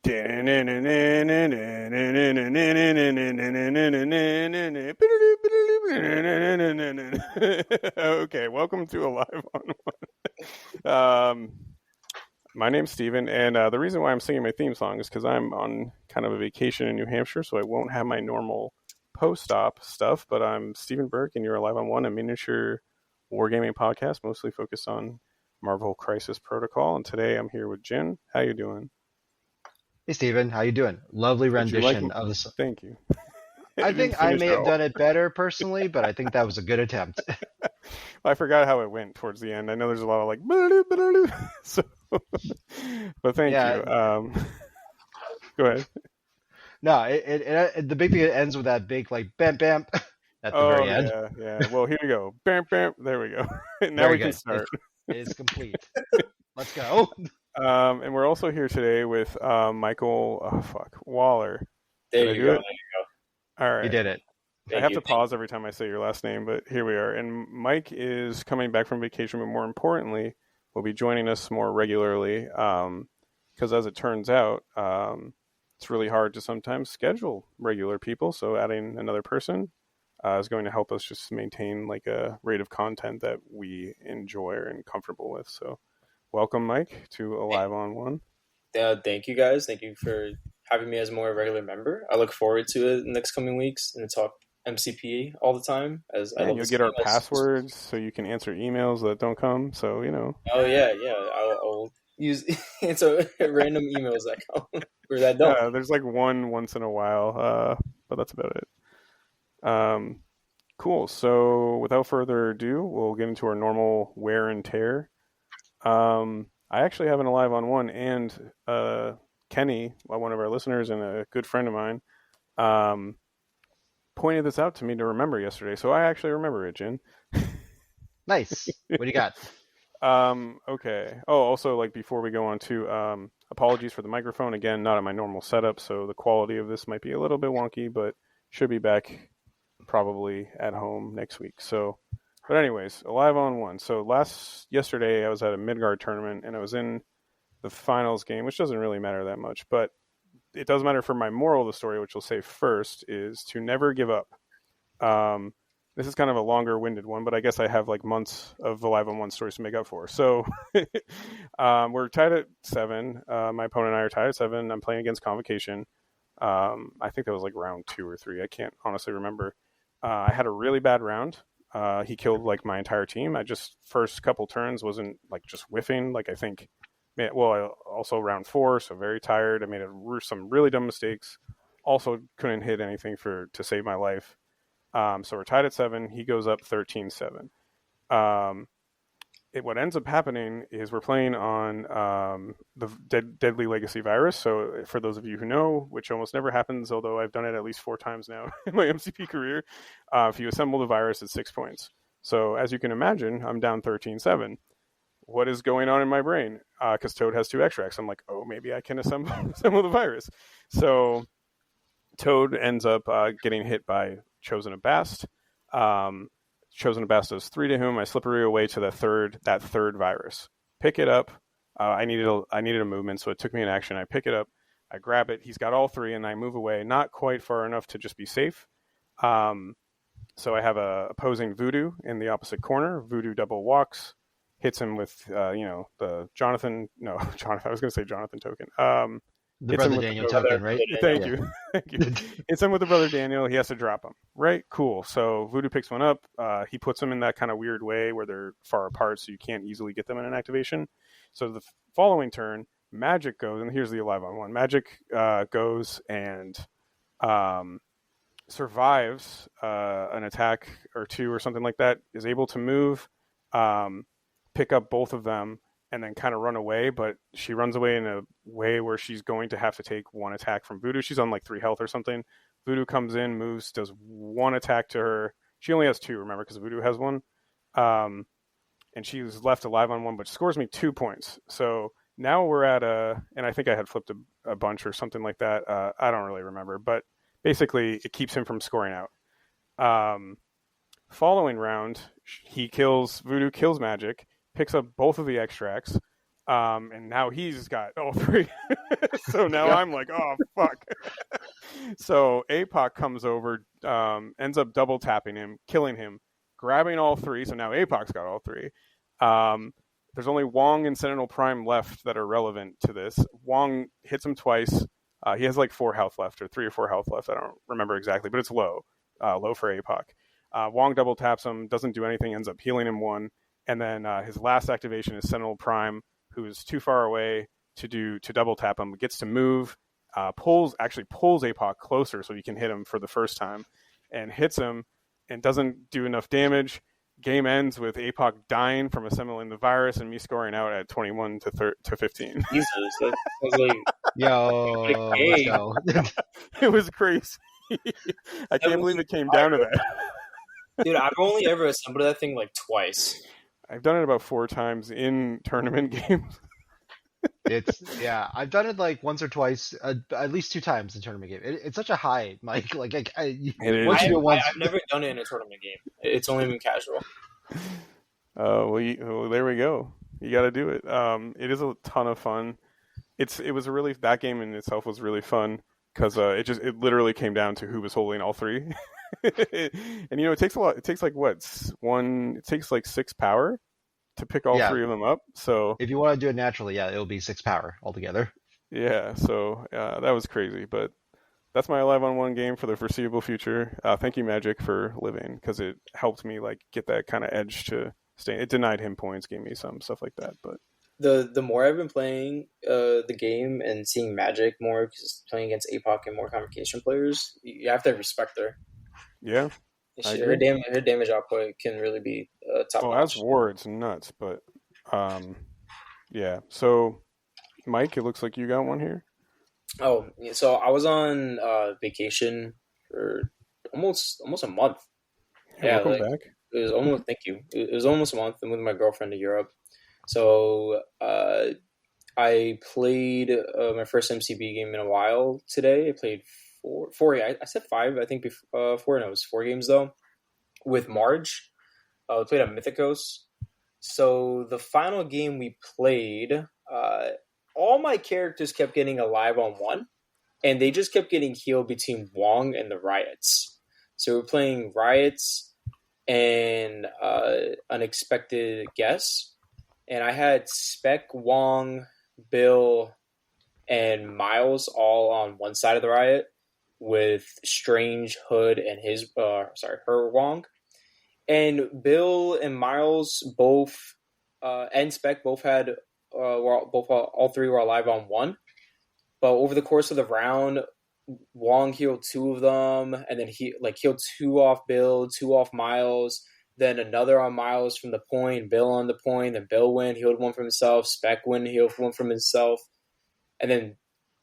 Okay, welcome to Alive on One. My name's Stephen, and the reason why I'm singing my theme song is because I'm on kind of a vacation in New Hampshire, so I won't have my normal post-op stuff, but I'm Stephen Burke, and you're Alive on One, a miniature wargaming podcast mostly focused on Marvel Crisis Protocol, and today I'm here with Jin. How you doing? Hey Steven, how you doing? Lovely rendition of the. Thank you. I think I may have done it better personally, but I think that was a good attempt. I forgot how it went towards the end. I know there's a lot of like, so, but thank you. Go ahead. No, the big thing, it ends with that big like bam bam at the very end. Yeah. Well, here we go. Bam bam. There we go. Now we can start. It's complete. Let's go. And we're also here today with Michael Waller. There you go. All right. You did it. I have to pause every time I say your last name, but here we are. And Mike is coming back from vacation, but more importantly, will be joining us more regularly because as it turns out, it's really hard to sometimes schedule regular people. So adding another person is going to help us just maintain like a rate of content that we enjoy and comfortable with. So welcome, Mike, to Alive on One. Thank you, guys. Thank you for having me as more a regular member. I look forward to it in the next coming weeks and to talk MCP all the time. You'll get our passwords so you can answer emails that don't come. So, you know. Oh, yeah. I'll use random emails that come or that don't. Yeah, there's like one once in a while, but that's about it. Cool. So without further ado, we'll get into our normal wear and tear. I actually have an Alive on One, and Kenny, one of our listeners and a good friend of mine, pointed this out to me to remember yesterday. So I actually remember it, Jin. Nice. What do you got? Okay. Oh, also, like before we go on to apologies for the microphone. Again, not at my normal setup, so the quality of this might be a little bit wonky, but should be back probably at home next week. So. But anyways, Alive on One. So yesterday I was at a Midgard tournament and I was in the finals game, which doesn't really matter that much, but it does matter for my moral of the story, which we'll say first, is to never give up. This is kind of a longer-winded one, but I guess I have like months of Alive on One stories to make up for. So we're tied at 7. My opponent and I are tied at 7. I'm playing against Convocation. I think that was like round 2 or 3. I can't honestly remember. I had a really bad round. He killed like my entire team. First couple turns wasn't like just whiffing. Like I think, also round 4, so very tired. I made some really dumb mistakes. Also couldn't hit anything to save my life. So we're tied at 7. He goes up 13-7. What ends up happening is we're playing on the Deadly Legacy virus. So for those of you who know, which almost never happens, although I've done it at least 4 times now in my MCP career, if you assemble the virus, it's 6 points. So as you can imagine, I'm down 13-7. What is going on in my brain? Because Toad has 2 extracts. I'm like, oh, maybe I can assemble the virus. So Toad ends up getting hit by Chosen of Bast. Chosen of Bast does 3 to him. I slippery away to that third virus. Pick it up. I needed a movement, so it took me an action. I pick it up. I grab it. He's got all 3, and I move away. Not quite far enough to just be safe. So I have a opposing Voodoo in the opposite corner. Voodoo double walks, hits him with the Jonathan. No, Jonathan. I was going to say Jonathan token. The Brother Daniel token, right? Thank you. Hits him with the Brother Daniel. He has to drop him. Right? Cool. So Voodoo picks one up. He puts them in that kind of weird way where they're far apart, so you can't easily get them in an activation. So the following turn, Magic goes, and here's the Alive on One. Magic goes and survives an attack or 2 or something like that, is able to move, pick up both of them, and then kind of run away, but she runs away in a way where she's going to have to take 1 attack from Voodoo. She's on like 3 health or something. Voodoo comes in, moves, does 1 attack to her. She only has 2, remember, because Voodoo has 1. And she's left alive on 1, but scores me 2 points. So now we're at and I think I had flipped a bunch or something like that. I don't really remember, but basically it keeps him from scoring out. Following round, Voodoo kills Magic, picks up both of the extracts, And now he's got all 3. So now I'm like, oh fuck. So APOC comes over, ends up double tapping him, killing him, grabbing all 3. So now APOC's got all 3. There's only Wong and Sentinel Prime left that are relevant to this. Wong hits him twice. He has like 4 health left, or 3 or 4 health left. I don't remember exactly, but it's low for APOC. Wong double taps him, doesn't do anything, ends up healing him 1. And then his last activation is Sentinel Prime, who is too far away to double tap him, gets to move, pulls APOC closer so he can hit him for the first time, and hits him and doesn't do enough damage. Game ends with APOC dying from assimilating the virus and me scoring out at 21 to 15. Jesus, that was like Yo, let's go. It was crazy. I can't believe it came down to that. Dude, I've only ever assembled that thing like twice. I've done it about 4 times in tournament games. I've done it like once or twice, at least 2 times in tournament game. It's such a high, Mike. Like once you do it once, I've never done it in a tournament game. It's only been casual. Well, there we go. You got to do it. It is a ton of fun. That game in itself was really fun because it literally came down to who was holding all 3. And it takes a lot. It takes like It takes like 6 power to pick all 3 of them up. So if you want to do it naturally, it'll be 6 power altogether. Yeah, so that was crazy, but that's my 11-on-1 game for the foreseeable future. Thank you, Magic, for living, because it helped me like get that kind of edge to stay. It denied him points, gave me some stuff like that. But the more I've been playing the game and seeing Magic more, because playing against APOC and more convocation players, you have to respect her. Yeah. Her damage output can really be top notch. As War, it's nuts, but yeah. So, Mike, it looks like you got one here. Oh, so I was on vacation for almost a month. Yeah, welcome back. It was almost. Thank you. It was almost a month. I'm with my girlfriend to Europe. So I played my first MCB game in a while today. I played four. I said 5. I think before. 4. No, it was 4 games though. With Marge, we played on Mythicos. So the final game we played, all my characters kept getting alive on 1, and they just kept getting healed between Wong and the Riots. So we're playing Riots and Unexpected Guess, and I had Spec, Wong, Bill, and Miles all on one side of the Riot, with Strange, Hood, and her Wong. And Bill and Miles both, and Spec both had, all 3 were alive on 1. But over the course of the round, Wong healed 2 of them, and then he healed 2 off Bill, 2 off Miles, then another on Miles from the point, Bill on the point, then Bill went, healed 1 from himself, Spec went, healed 1 from himself, and then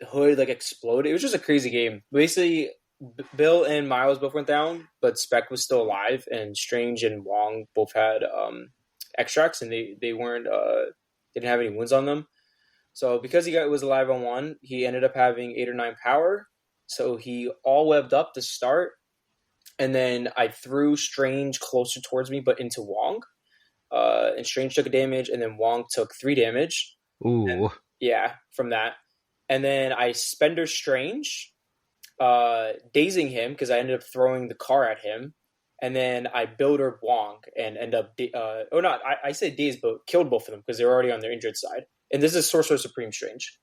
Hood exploded. It was just a crazy game. Basically, Bill and Miles both went down, but Spec was still alive, and Strange and Wong both had extracts, and they weren't didn't have any wounds on them. So because he was alive on 1, he ended up having 8 or 9 power. So he all webbed up to start, and then I threw Strange closer towards me, but into Wong. And Strange took a damage, and then Wong took 3 damage. Ooh. From that. And then I Spender Strange, dazing him because I ended up throwing the car at him. And then I Builder Wong and end up, I said dazed, but killed both of them because they were already on their injured side. And this is Sorcerer Supreme Strange.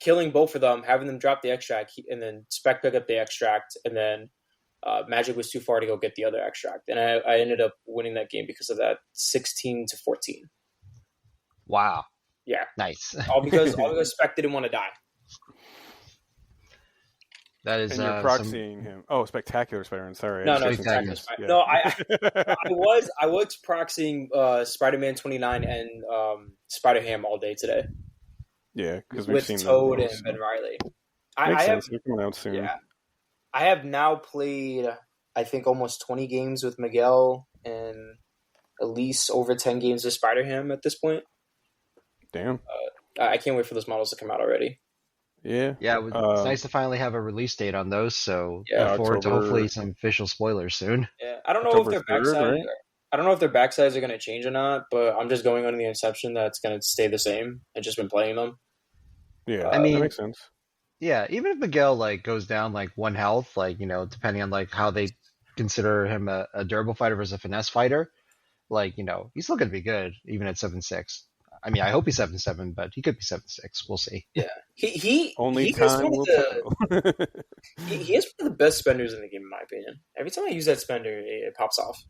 Killing both of them, having them drop the extract, and then Spec pick up the extract, and then Magic was too far to go get the other extract. And I ended up winning that game because of that, 16-14. Wow. Yeah. Nice. all because Spec didn't want to die. That is. And you're proxying him. Oh, Spectacular Spider-Man. Sorry. No, Spectacular Spider-Man. Yeah. No, I was proxying Spider-Man 29 and Spider-Ham all day today. Yeah, because we've seen Toad and Ben Riley. I have they're coming out soon. Yeah, I have now played, I think, almost 20 games with Miguel and at least over 10 games with Spider-Ham at this point. Damn. I can't wait for those models to come out already. Yeah. Yeah, it's nice to finally have a release date on those, so look forward to hopefully some official spoilers soon. Yeah, I don't know if they're backside. Right? I don't know if their backsides are going to change or not, but I'm just going on the inception that it's going to stay the same. I've just been playing them. Yeah, I that mean, makes sense. yeah, even if Miguel like goes down like 1 health, like depending on like how they consider him a durable fighter versus a finesse fighter, like he's still gonna be good even at 7-6. I mean, I hope he's 7-7, but he could be 7-6. We'll see. Yeah, Only he has time one of will the tell. he has one of the best spenders in the game, in my opinion. Every time I use that spender, it pops off.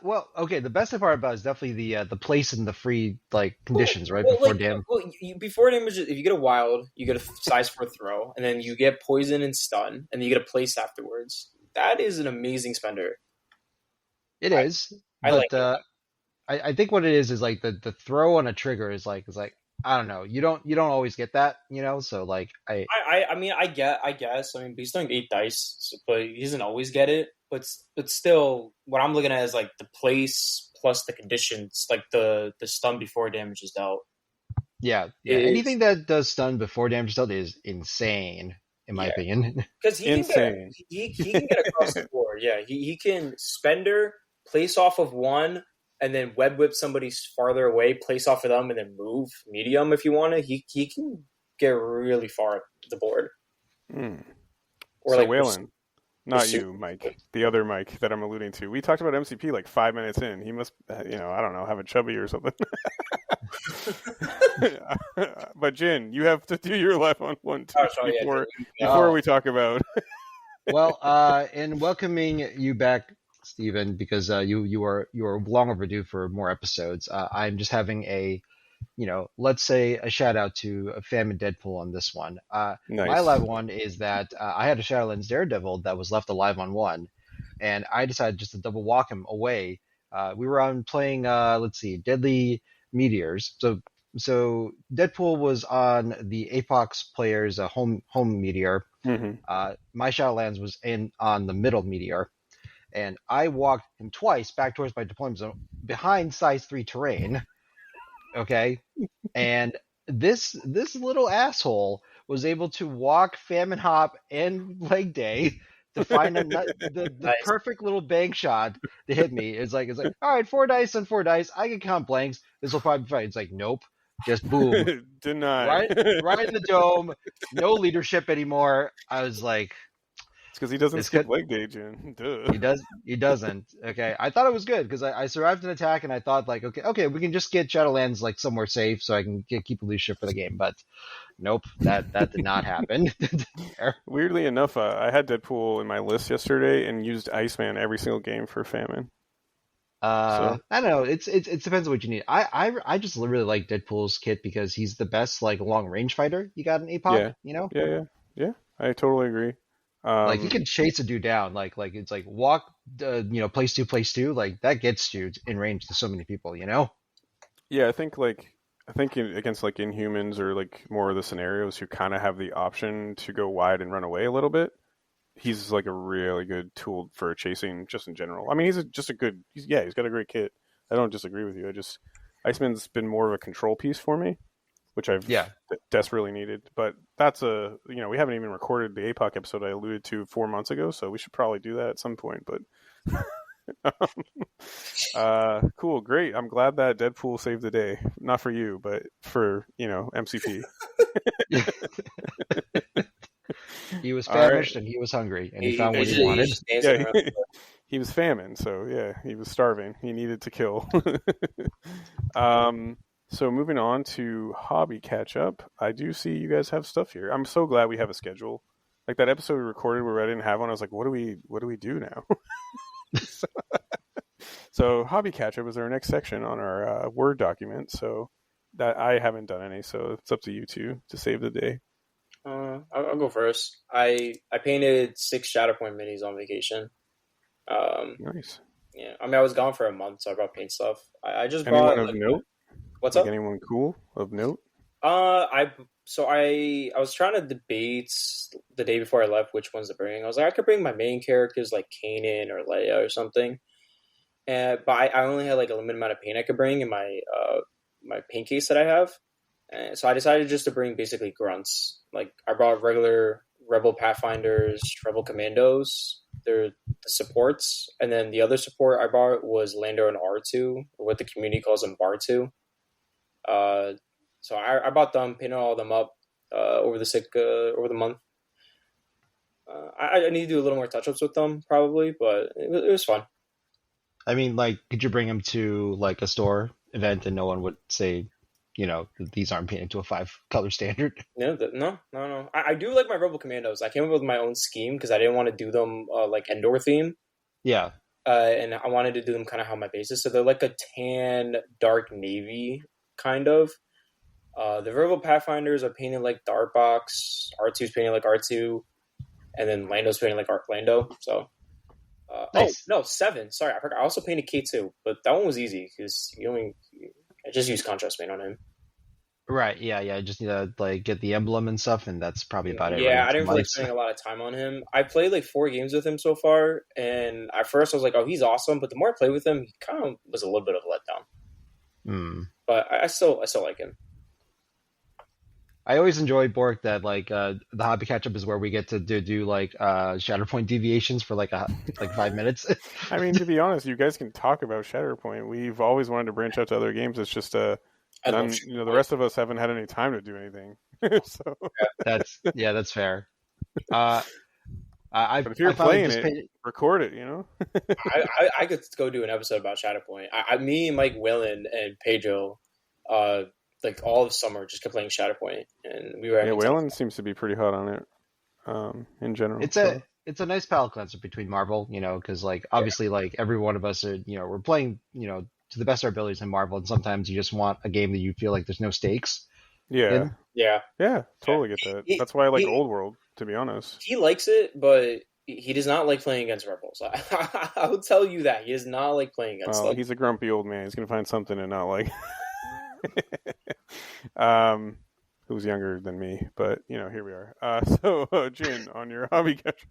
Well, okay. The best part about it is definitely the place and the free like conditions, right? Well, Before like damage. well, before damage, if you get a wild, you get a size 4 throw, and then you get poison and stun, and then you get a place afterwards. That is an amazing spender. It is, I but like it. I think what it is like the throw on a trigger is like I don't know. You don't always get that, So like I mean, I guess. I mean, he's throwing 8 dice, but he doesn't always get it. But still, what I'm looking at is like the place plus the conditions, like the stun before damage is dealt. yeah. Is Anything that does stun before damage is dealt is insane, in my yeah, opinion. because Insane. he can get across the board. Yeah, he can spender, place off of one, and then web whip somebody farther away, place off of them, and then move medium if you want to. He can get really far up the board. Mm. Or So like Waylon, not pursue. you, Mike. The other Mike that I'm alluding to. We talked about MCP like 5 minutes in. He must, I don't know, have a chubby or something. But Jin, you have to do your live on one too before we talk about. Well, in welcoming you back, Stephen, because you are long overdue for more episodes. I'm just having let's say a shout out to Fam and Deadpool on this one. My Nice. live one is that I had a Shadowlands Daredevil that was left alive on one, and I decided just to double walk him away. We were on playing, let's see, Deadly Meteors. So Deadpool was on the Apox player's home meteor. Mm-hmm. My Shadowlands was on the middle meteor, and I walked him twice back towards my deployment zone behind size 3 terrain. Okay, and this little asshole was able to walk, famine hop, and leg day to find the Nice. perfect little bank shot to hit me. It's like all right, 4 dice on 4 dice. I can count blanks. This will probably be fine. It's like nope, just boom, Denied. right in the dome. No leadership anymore. I was like, it's because he doesn't skip leg day, Jin. Duh. He doesn't. Okay, I thought it was good because I survived an attack and I thought like, okay, we can just get Shadowlands like somewhere safe so I can keep a leadership for the game. But nope, that did not happen. Weirdly enough, I had Deadpool in my list yesterday and used Iceman every single game for famine. I don't know. It depends on what you need. I just really like Deadpool's kit because he's the best like long range fighter you got in APOC. Yeah. I totally agree. Like you can chase a dude down, like it's like walk, place two, like that gets you in range to so many people, Yeah, I think against like Inhumans or like more of the scenarios who kind of have the option to go wide and run away a little bit. He's like a really good tool for chasing just in general. I mean, he's got a great kit. I don't disagree with you. Iceman's been more of a control piece for me, which I've desperately needed. But that's we haven't even recorded the APOC episode I alluded to 4 months ago, so we should probably do that at some point. But cool, great. I'm glad that Deadpool saved the day. Not for you, but for, MCP. He was famished and he was hungry and he found what he wanted. Yeah, he was famine, so yeah, he was starving. He needed to kill. So moving on to hobby catch up, I do see you guys have stuff here. I'm so glad we have a schedule. Like that episode we recorded where I didn't have one, I was like, what do we do now? So hobby catch up is our next section on our Word document. So that I haven't done any, so it's up to you two to save the day. I'll go first. I painted 6 Shatterpoint minis on vacation. Nice. Yeah, I mean I was gone for a month, so I brought paint stuff. I just anyone bought. Of note? What's like up? Anyone cool of note? I was trying to debate the day before I left which ones to bring. I was like, I could bring my main characters like Kanan or Leia or something. But I only had like a limited amount of paint I could bring in my my paint case that I have. And so I decided just to bring basically grunts. Like I brought regular Rebel Pathfinders, Rebel Commandos, the supports, and then the other support I bought was Lando and R2, or what the community calls them, Bar2. So I bought them, painted all of them up over the month. I need to do a little more touch-ups with them, probably, but it was fun. I mean, like, could you bring them to like a store event and no one would say, these aren't painted to a 5-color standard? No. I do like my Rebel Commandos. I came up with my own scheme because I didn't want to do them like Endor theme. Yeah. And I wanted to do them kind of how my base is. So they're like a tan, dark navy, kind of. The Rebel Pathfinders are painted like Dartbox. R2's painted like R2. And then Lando's painted like Lando. So, nice. Oh no, 7. Sorry, I forgot. I also painted K2, but that one was easy because I just used contrast paint on him. Right. Yeah. I just need to like get the emblem and stuff, and that's probably about it. Yeah, right? I didn't feel like spending a lot of time on him. I played like 4 games with him so far, and at first I was like, "Oh, he's awesome," but the more I played with him, he kind of was a little bit of a letdown. But I still like him. I always enjoy Bork that like the hobby catch up is where we get to do like Shatterpoint deviations for like 5 minutes. I mean, to be honest, you guys can talk about Shatterpoint. We've always wanted to branch out to other games. It's just the rest of us haven't had any time to do anything. So that's fair. But if you're playing it, record it. I could go do an episode about Shatterpoint. Me, Mike, Willen, and Pedro, like all of summer, just kept playing Shatterpoint, and we were. Yeah, Whalen seems to be pretty hot on it. In general, it's a nice palate cleanser between Marvel, because like obviously like every one of us are, we're playing, to the best of our abilities in Marvel, and sometimes you just want a game that you feel like there's no stakes. Yeah, totally get that. That's why I like Old World, to be honest. He likes it, but he does not like playing against Rebels. I will tell you that he does not like playing against them. He's a grumpy old man. He's gonna find something to not like. Who's younger than me, but here we are. So Jin, on your hobby catch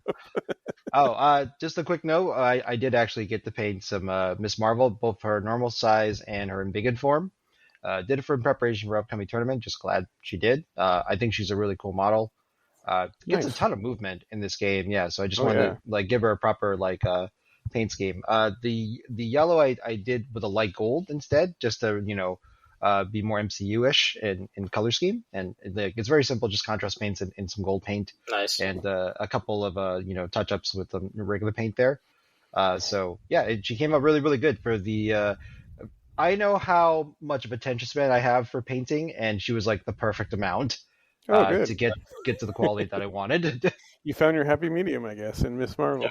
up. Just a quick note. I did actually get to paint some Miss Marvel, both her normal size and her embiggened form. Did it in preparation for upcoming tournament. Just glad she did. I think she's a really cool model. Gets a ton of movement in this game. Yeah, so I just wanted to give her a proper paint scheme. The yellow I did with a light gold instead, just to be more MCU-ish in color scheme, and it's very simple, just contrast paints and some gold paint. Nice. And a couple of touch-ups with the regular paint there. So yeah, she came out really, really good for the. I know how much of attention span I have for painting, and she was like the perfect amount to get to the quality that I wanted. You found your happy medium, I guess, in Miss Marvel.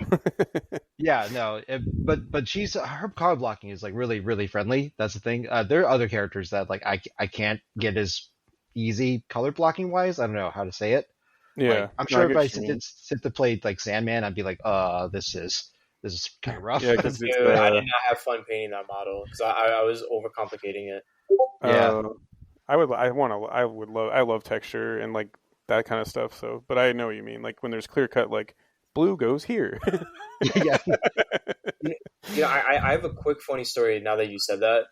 Yeah, no, but her color blocking is like really, really friendly. That's the thing. There are other characters that like I can't get as easy color blocking wise. I don't know how to say it. Yeah, I'm sure if I sit to play like Sandman, I'd be like, this is kind of rough. Yeah, because I did not have fun painting that model because I was overcomplicating it. Yeah, I love texture and like that kind of stuff. So, but I know what you mean. Like when there's clear cut, like blue goes here. Yeah. I have a quick funny story now that you said that.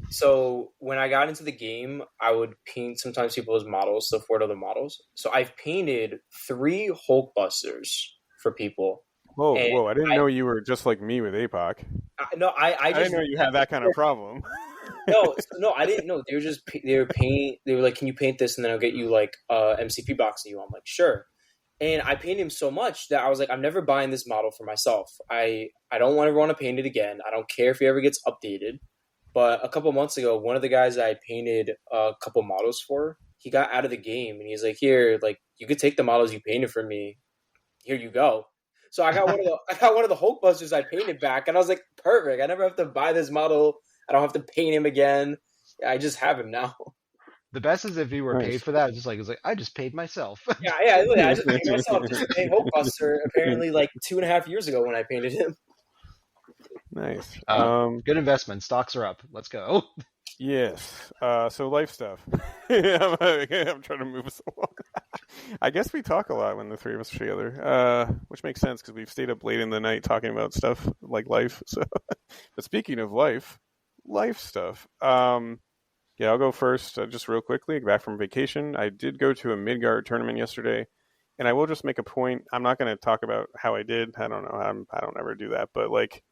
So when I got into the game, I would paint sometimes people's models to afford other models. So I've painted 3 Hulkbusters for people. Whoa! I didn't know you were just like me with APOC. I didn't know you had that kind of problem. No, I didn't know. They were like, can you paint this, and then I'll get you like MCP box to you. I'm like, sure. And I painted him so much that I was like, I'm never buying this model for myself. I don't ever want to paint it again. I don't care if he ever gets updated. But a couple months ago, one of the guys that I painted a couple models for, he got out of the game, and he's like, here, like you could take the models you painted for me. Here you go. So I got one of the Hulkbusters I painted back, and I was like, perfect. I never have to buy this model. I don't have to paint him again. I just have him now. The best is if you were paid for that. It's like I just paid myself. Yeah. I just paid myself. Just paid Hulkbuster apparently like 2.5 years ago when I painted him. Nice. Good investment. Stocks are up. Let's go. Yes. So life stuff. I'm trying to move us along. I guess we talk a lot when the 3 of us are together, which makes sense because we've stayed up late in the night talking about stuff like life. So, but speaking of life stuff. Yeah, I'll go first. Just real quickly, back from vacation. I did go to a Midgard tournament yesterday. and I will just make a point. I'm not going to talk about how I did. I don't know. I don't ever do that, but like,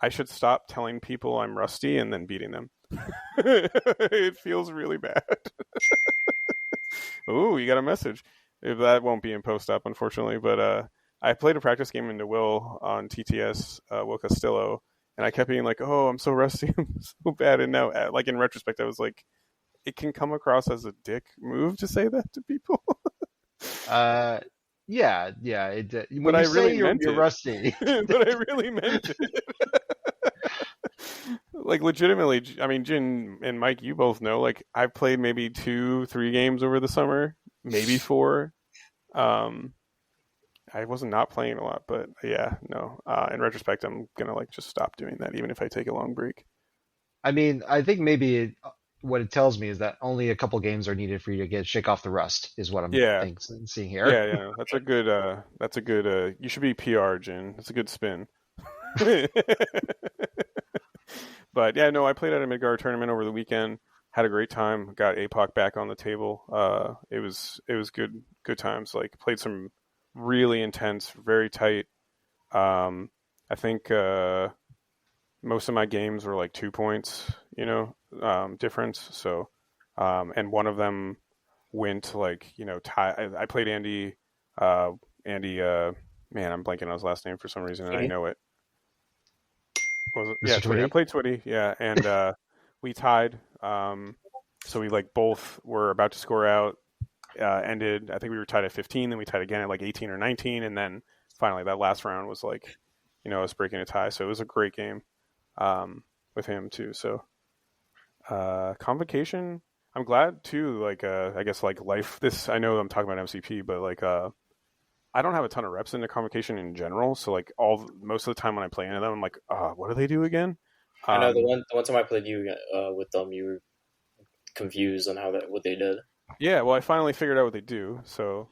I should stop telling people I'm rusty and then beating them. It feels really bad. Ooh, you got a message. If that won't be in post up, unfortunately, but I played a practice game into Will on TTS, Will Castillo, and I kept being like, "Oh, I'm so rusty, I'm so bad." And now, like in retrospect, I was like, it can come across as a dick move to say that to people. Yeah. When But I you really say meant you're it. rusty, But I really meant it. Like legitimately, I mean, Jin and Mike, you both know. Like I've played maybe 2-3 games over the summer, maybe 4. Um, I wasn't not playing a lot, but yeah, no. In retrospect, I'm gonna like just stop doing that, even if I take a long break. I mean, I think maybe what it tells me is that only a couple games are needed for you to get shake off the rust, is what I'm Yeah, seeing here. yeah. That's a good. That's a good. You should be PR, Jin. That's a good spin. But yeah, no, I played at a Midgard tournament over the weekend. Had a great time. Got APOC back on the table. It was good times. Like played some really intense, very tight. I think most of my games were like 2 points, difference. So, and one of them went like tie. I played Andy. Andy. Man, I'm blanking on his last name for some reason, and I know it. Was it? Yeah, Mr. Twitty. I Twitty? played Twitty. Yeah, and we tied. So we like both were about to score out. Ended. I think we were tied at 15. Then we tied again at like 18 or 19, and then finally that last round was like, us breaking a tie. So it was a great game with him too. So convocation. I'm glad too. Like I guess like life. This I know I'm talking about MCP, but like I don't have a ton of reps into convocation in general. So like most of the time when I play into them, I'm like, what do they do again? I know the one time I played you with them, you were confused on what they did. Yeah, well, I finally figured out what they do. So,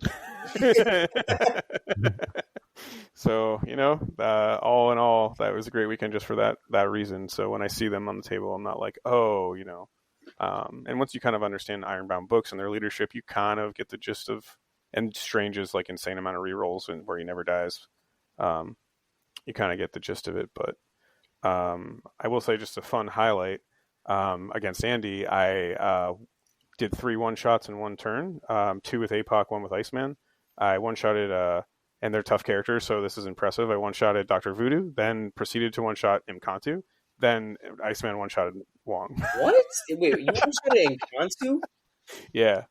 so all in all, that was a great weekend just for that reason. So when I see them on the table, I'm not like, and once you kind of understand Ironbound books and their leadership, you kind of get the gist of, and Strange's like insane amount of rerolls and where he never dies. You kind of get the gist of it. But I will say just a fun highlight against Andy. I did 3 one-shots in one turn, 2 with APOC, 1 with Iceman. I one-shotted, and they're tough characters, so this is impressive. I one-shotted Dr. Voodoo, then proceeded to one-shot Imkantu, then Iceman one-shotted Wong. What? Wait, you one-shotted Imkantu? Yeah.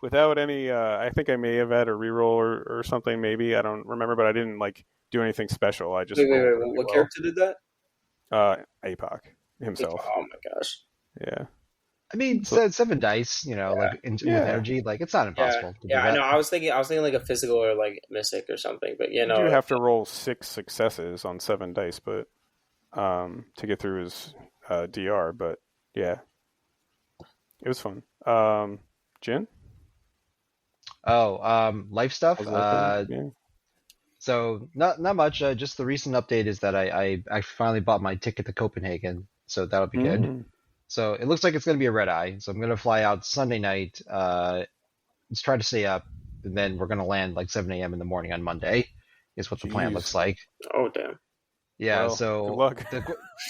Without any, I think I may have had a reroll or something, maybe. I don't remember, but I didn't like do anything special. I just Wait. really What character did that? APOC himself. Oh my gosh. Yeah. I mean, So, 7 dice, with energy, like it's not impossible to do I that. know. I was thinking like a physical or like mystic or something, but you do have to roll 6 successes on 7 dice, but to get through his DR. But yeah, it was fun. Jin? Life stuff. Yeah. So not much. Just the recent update is that I finally bought my ticket to Copenhagen, so that'll be good. So it looks like it's going to be a red eye. So I'm going to fly out Sunday night. Let's try to stay up, and then we're going to land like 7 a.m. in the morning on Monday. Is what the plan looks like. Oh damn. Yeah. Well, so good luck.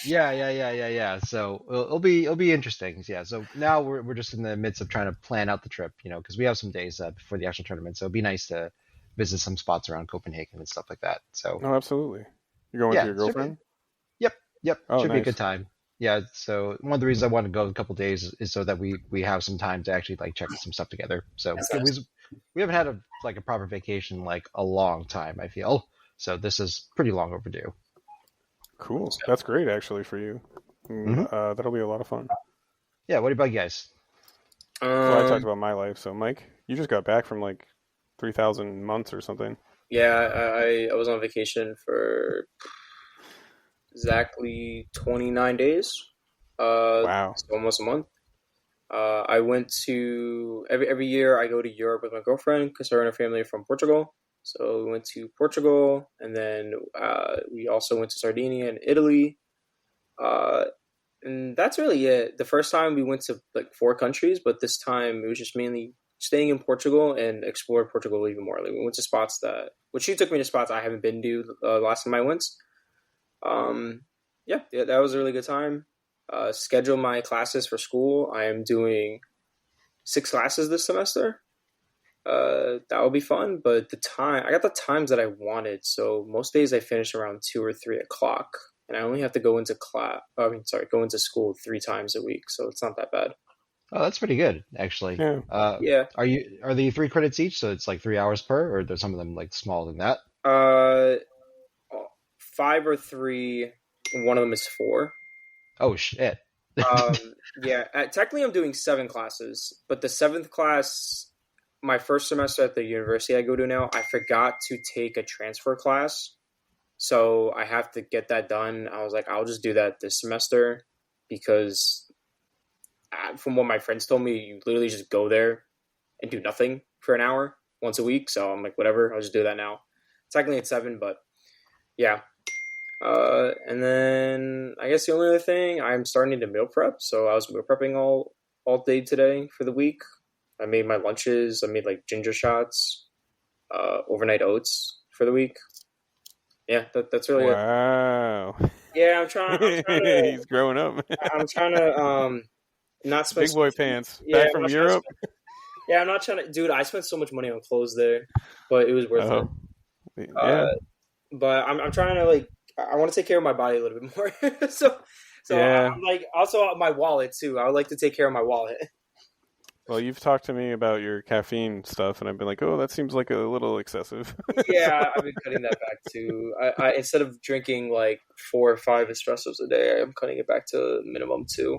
Yeah. So it'll be interesting. Yeah. So now we're just in the midst of trying to plan out the trip, because we have some days before the actual tournament. So it'd be nice to visit some spots around Copenhagen and stuff like that. So. Oh, absolutely. You're going with your girlfriend? Yep. Oh, should be a nice. good time. Yeah, so one of the reasons I want to go a couple days is so that we have some time to actually like check some stuff together. So Nice. we haven't had a proper vacation like a long time, I feel. So this is pretty long overdue. Cool. That's great actually for you. That'll be a lot of fun. Yeah, what about you guys? Well, I talked about my life. So Mike, you just got back from like 3,000 months or something. Yeah, I was on vacation for exactly 29 days. Wow. So almost a month. I went to every year I go to Europe with my girlfriend because her and her family are from Portugal. So we went to Portugal, and then we also went to Sardinia and Italy. And that's really it. The first time we went to like 4 countries, but this time it was just mainly staying in Portugal and explored Portugal even more. Like we went to spots she took me to spots I haven't been to last time I went. Yeah, that was a really good time. Schedule my classes for school. I am doing 6 classes this semester. That will be fun, but I got the times that I wanted. So most days I finish around 2 or 3 o'clock, and I only have to go into go into school 3 times a week. So it's not that bad. Oh, that's pretty good, actually. Yeah. Yeah. Are they 3 credits each? So it's like 3 hours per, or there's some of them like smaller than that? 5 or 3. One of them is 4. Oh shit. Yeah. Technically, I'm doing 7 classes, but the 7th class, my first semester at the university I go to now, I forgot to take a transfer class, so I have to get that done. I was like, I'll just do that this semester because, from what my friends told me, you literally just go there and do nothing for an hour once a week. So I'm like, whatever, I'll just do that now. Technically it's 7, but yeah. And then I guess the only other thing, I'm starting to meal prep. So I was meal prepping all day today for the week. I made my lunches. I made like ginger shots, overnight oats for the week. Yeah, that's really it. Wow. Yeah, I'm trying to, He's growing up. I'm trying to not spend Big boy pants. Yeah, Back from Europe. Yeah, I'm not trying to, dude. I spent so much money on clothes there, but it was worth it. Yeah. But I'm trying to like, I want to take care of my body a little bit more. so Yeah. I'm like, also my wallet too. I would like to take care of my wallet. Well, you've talked to me about your caffeine stuff, and I've been like, oh, that seems like a little excessive. Yeah, I've been cutting that back too. I instead of drinking like 4 or 5 espressos a day, I'm cutting it back to minimum 2.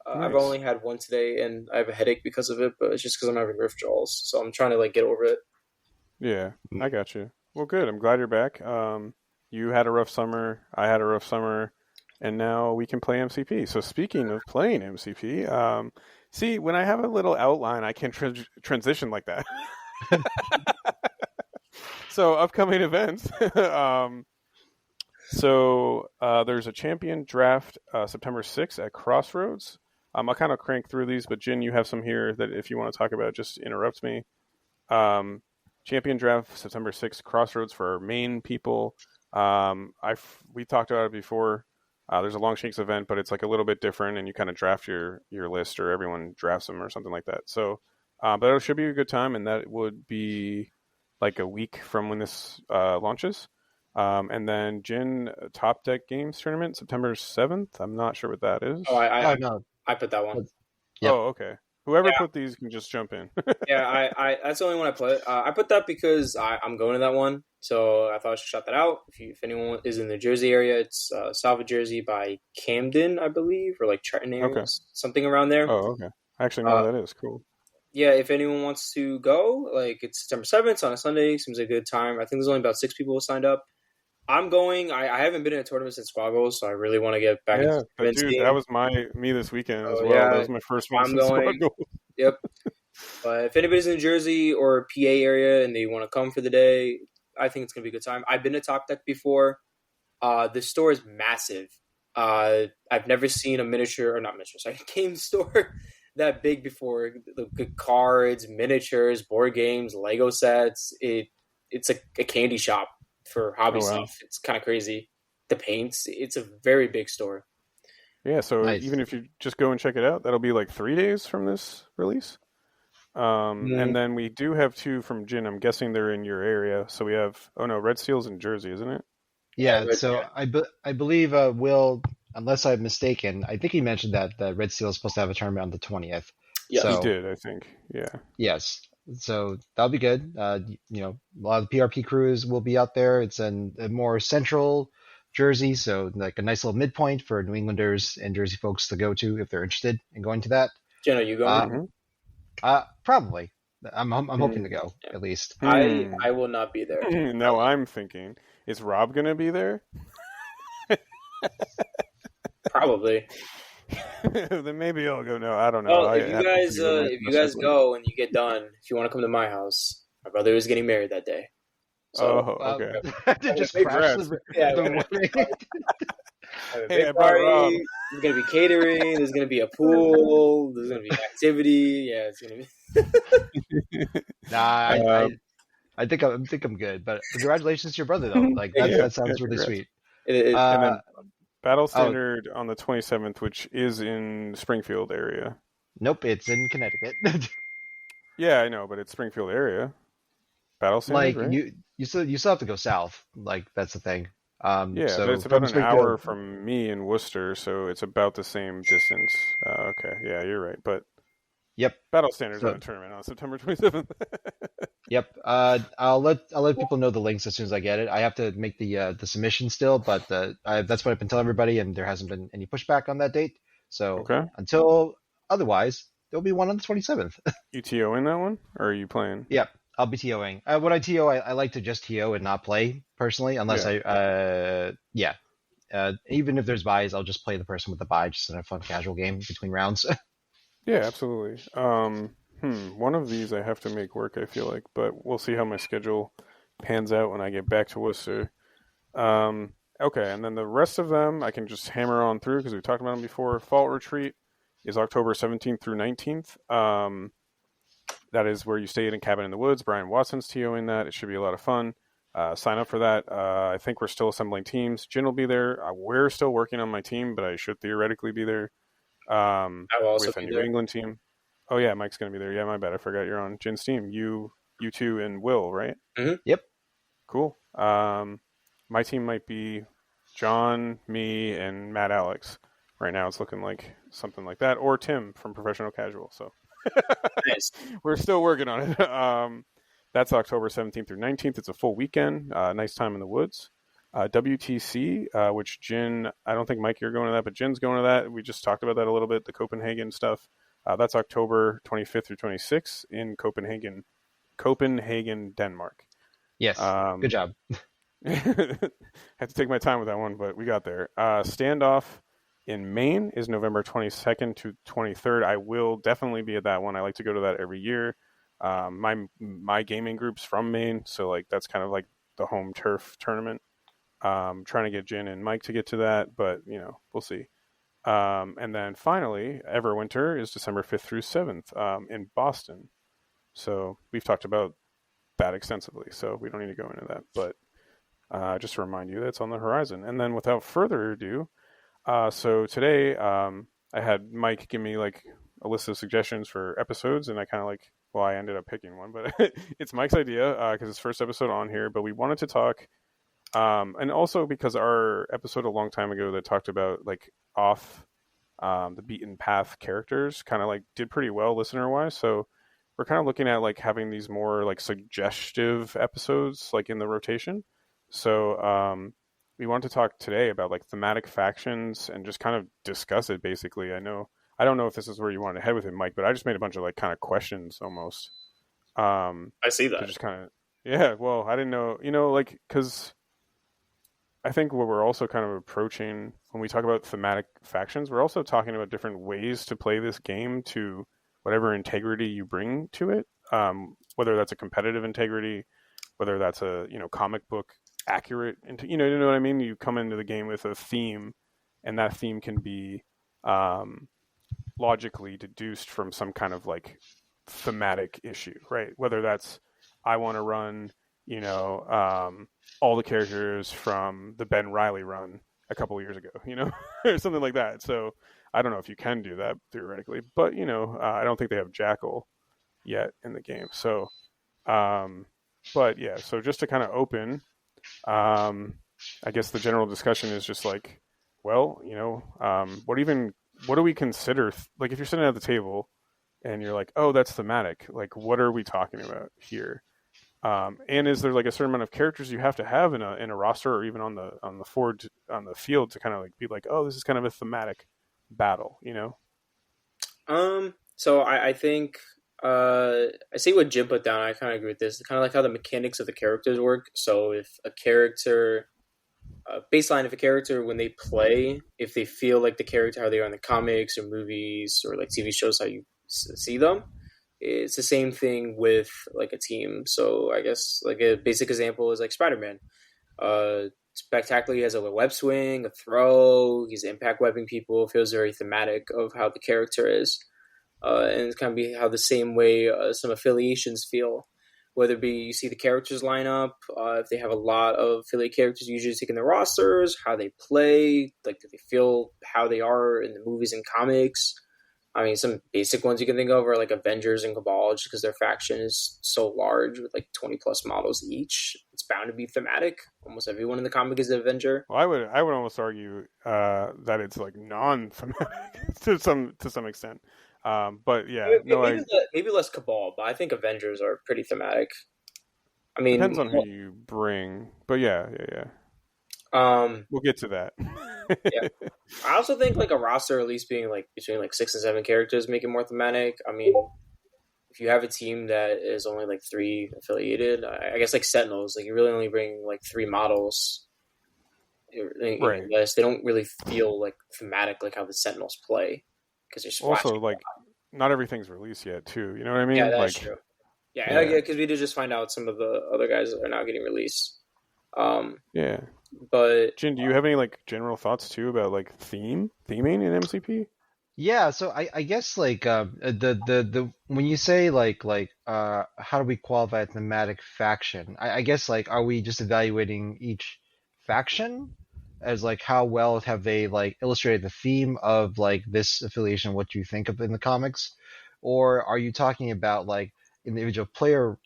Nice. I've only had 1 today, and I have a headache because of it, but it's just because I'm having withdrawals. So I'm trying to like get over it. Yeah, I got you. Well, good. I'm glad you're back. You had a rough summer. I had a rough summer, and now we can play MCP. So speaking of playing MCP, see, when I have a little outline, I can transition like that. So upcoming events. There's a champion draft September 6th at Crossroads. I'll kind of crank through these, but Jin, you have some here that if you want to talk about, just interrupt me. Champion draft September 6th, Crossroads for our main people. We talked about it before. There's a Longshanks event, but it's like a little bit different, and you kind of draft your list, or everyone drafts them, or something like that. So, but it should be a good time, and that would be like a week from when this launches. And then Jin Top Deck Games Tournament, September 7th. I'm not sure what that is. Oh, No. I put that one. Yep. Oh, okay. Whoever put these can just jump in. Yeah, I that's the only one I put. I put that because I'm going to that one, so I thought I should shout that out. If anyone is in the Jersey area, it's South of Jersey by Camden, I believe, or like Trenton area, something around there. Oh, okay. I actually know what that is. Cool. Yeah, if anyone wants to go, like it's September 7th on a Sunday, seems like a good time. I think there's only about 6 people who signed up. I'm going. I haven't been in a tournament since Squaggles, so I really want to get back into but dude, game. That was me this weekend as well. Yeah. That was my first one I'm since going. Squaggles. Yep. But if anybody's in New Jersey or PA area and they want to come for the day, I think it's going to be a good time. I've been to Top Deck before. The store is massive. I've never seen a game store that big before. The cards, miniatures, board games, Lego sets. It's a candy shop for hobby stuff. It's kind of crazy. The paints. It's a very big store. Yeah, so Nice. even if you just go and check it out, that'll be like 3 days from this release. And then we do have 2 from Jin. I'm guessing they're in your area. So we have, Red Seal's in Jersey, isn't it? Yeah, so I believe Will, unless I'm mistaken, I think he mentioned that the Red Seal is supposed to have a tournament on the 20th. Yeah, He did, I think. Yeah. Yes. So that'll be good. A lot of the PRP crews will be out there. It's in a more central Jersey, so like a nice little midpoint for New Englanders and Jersey folks to go to if they're interested in going to that. Jen, are you going? Probably. I'm hoping to go at least. I will not be there. Now I'm thinking, is Rob going to be there? Probably. Then maybe I'll go. No, I don't know. Well, if you guys go and you get done, if you want to come to my house, my brother is getting married that day. So, okay. To just crash the wedding. have a Hey, big I brought Rob. party. There's gonna be catering. There's gonna be a pool. There's gonna be an activity. Yeah, it's gonna be. Nah, Um, I think I'm good. But congratulations to your brother though. Like yeah, that sounds really congrats. sweet. And Uh then Battle oh Standard on the 27th, which is in Springfield area. nope, it's in Connecticut. Yeah, I know, but it's Springfield area. Battle Standard, Like right? you still have to go south. Like that's the thing. Yeah, but So it's about from an hour Springfield, from me in Worcester, so it's about the same distance. Okay, yeah, you're right. But yep. Battle Standard's on So a tournament on September 27th. yep. I'll let people know the links as soon as I get it. I have to make the submission still, but that's what I've been telling everybody, and there hasn't been any pushback on that date. So Okay. until otherwise, there'll be one on the 27th. You TO in that one, or are you playing? Yep. I'll be TOing. When I TO, I like to just TO and not play personally, unless Yeah. yeah. Even if there's buys, I'll just play the person with the buy, just in a fun casual game between rounds. Yeah, absolutely. One of these I have to make work, I feel like, but we'll see how my schedule pans out when I get back to Worcester. Okay, and then the rest of them I can just hammer on through because we talked about them before. Fault Retreat is October 17th through 19th. That is where you stay in a cabin in the woods. Brian Watson's TOing that. It should be a lot of fun. Sign up for that. I think we're still assembling teams. Jin will be there. We're still working on my team, but I should theoretically be there I will also with a be New there. England team. Oh yeah, Mike's gonna be there. Yeah, my bad. I forgot you're on Jin's team. You two, and Will, right? Mm-hmm. Yep. Cool. My team might be John, me, and Matt Alex. Right now, it's looking like something like that, or Tim from Professional Casual. So Nice. we're still working on it. That's October 17th through 19th. It's a full weekend. Nice time in the woods. WTC, which Jin, I don't think, Mike, you're going to that, but Jin's going to that. We just talked about that a little bit, the Copenhagen stuff. That's October 25th through 26th in Copenhagen, Denmark. Yes. Good job. Had to take my time with that one, but we got there. Standoff in Maine is November 22nd to 23rd. I will definitely be at that one. I like to go to that every year. My gaming group's from Maine, so like that's kind of like the home turf tournament. Trying to get Jin and Mike to get to that, but we'll see. And then finally, Everwinter is December 5th through 7th in Boston. So we've talked about that extensively, so we don't need to go into that. But just to remind you, that's on the horizon. And then without further ado, so today I had Mike give me like a list of suggestions for episodes, and I kind of I ended up picking one, but it's Mike's idea because it's first episode on here. But we wanted to talk, and also because our episode a long time ago that talked about like off the beaten path characters kind of like did pretty well listener wise. So we're kind of looking at like having these more like suggestive episodes like in the rotation. So we want to talk today about like thematic factions and just kind of discuss it basically. I don't know if this is where you want to head with it, Mike, but I just made a bunch of like kind of questions almost. I see that. Just kind of, yeah. Well, I didn't know, like because I think what we're also kind of approaching when we talk about thematic factions, we're also talking about different ways to play this game to whatever integrity you bring to it. Whether that's a competitive integrity, whether that's a comic book accurate, you know what I mean. You come into the game with a theme, and that theme can be logically deduced from some kind of like thematic issue, right? Whether that's I want to run, all the characters from the Ben Riley run a couple of years ago, or something like that. So I don't know if you can do that theoretically, but I don't think they have Jackal yet in the game. So, but yeah, so just to kind of open, I guess the general discussion is just like, well, what do we consider? Like, if you're sitting at the table and you're like, oh, that's thematic. Like, what are we talking about here? And is there like a certain amount of characters you have to have in a roster or even on the field to kind of like be like, oh, this is kind of a thematic battle, So I think I see what Jim put down. I kind of agree with this. It's kind of like how the mechanics of the characters work. So if a character, baseline, if a character when they play, if they feel like the character how they are in the comics or movies or like TV shows how you see them, it's the same thing with like a team. So I guess like a basic example is like Spider-Man. spectacular. He has a web swing, a throw. He's impact webbing people. It feels very thematic of how the character is, and it's kind of be how the same way some affiliations feel. Whether it be you see the characters line up, if they have a lot of affiliate characters usually taking their rosters, how they play, like do they feel how they are in the movies and comics. I mean, some basic ones you can think of are like Avengers and Cabal, just because their faction is so large with like 20 plus models each. It's bound to be thematic. Almost everyone in the comic is an Avenger. Well, I would almost argue that it's like non-thematic to some extent. But yeah, maybe less Cabal, but I think Avengers are pretty thematic. I mean, depends on who you bring, but yeah. We'll get to that. Yeah, I also think like a roster at least being like between like 6 and 7 characters make it more thematic. I mean, if you have a team that is only like 3 affiliated, I guess like Sentinels, like you really only bring like 3 models. Right. They don't really feel like thematic like how the Sentinels play because they're also like not everything's released yet too. You know what I mean? Yeah, that's like, true. Yeah, because we did just find out some of the other guys are now getting released. Yeah. But Jin, do you have any like general thoughts too about like theming in MCP? Yeah, so I guess like the when you say like how do we qualify a thematic faction? I guess like are we just evaluating each faction as like how well have they like illustrated the theme of like this affiliation, what you think of in the comics, or are you talking about like individual player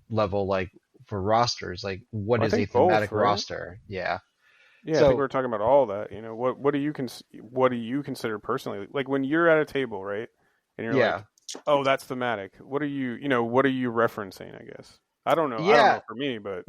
level like for rosters, like what is a thematic both, right? roster? Yeah. Yeah, So, I think we're talking about all that. You know, what do you consider personally? Like when you're at a table, right? And you're like, oh, that's thematic. What are you referencing? I guess I don't know. Yeah. I don't know for me, but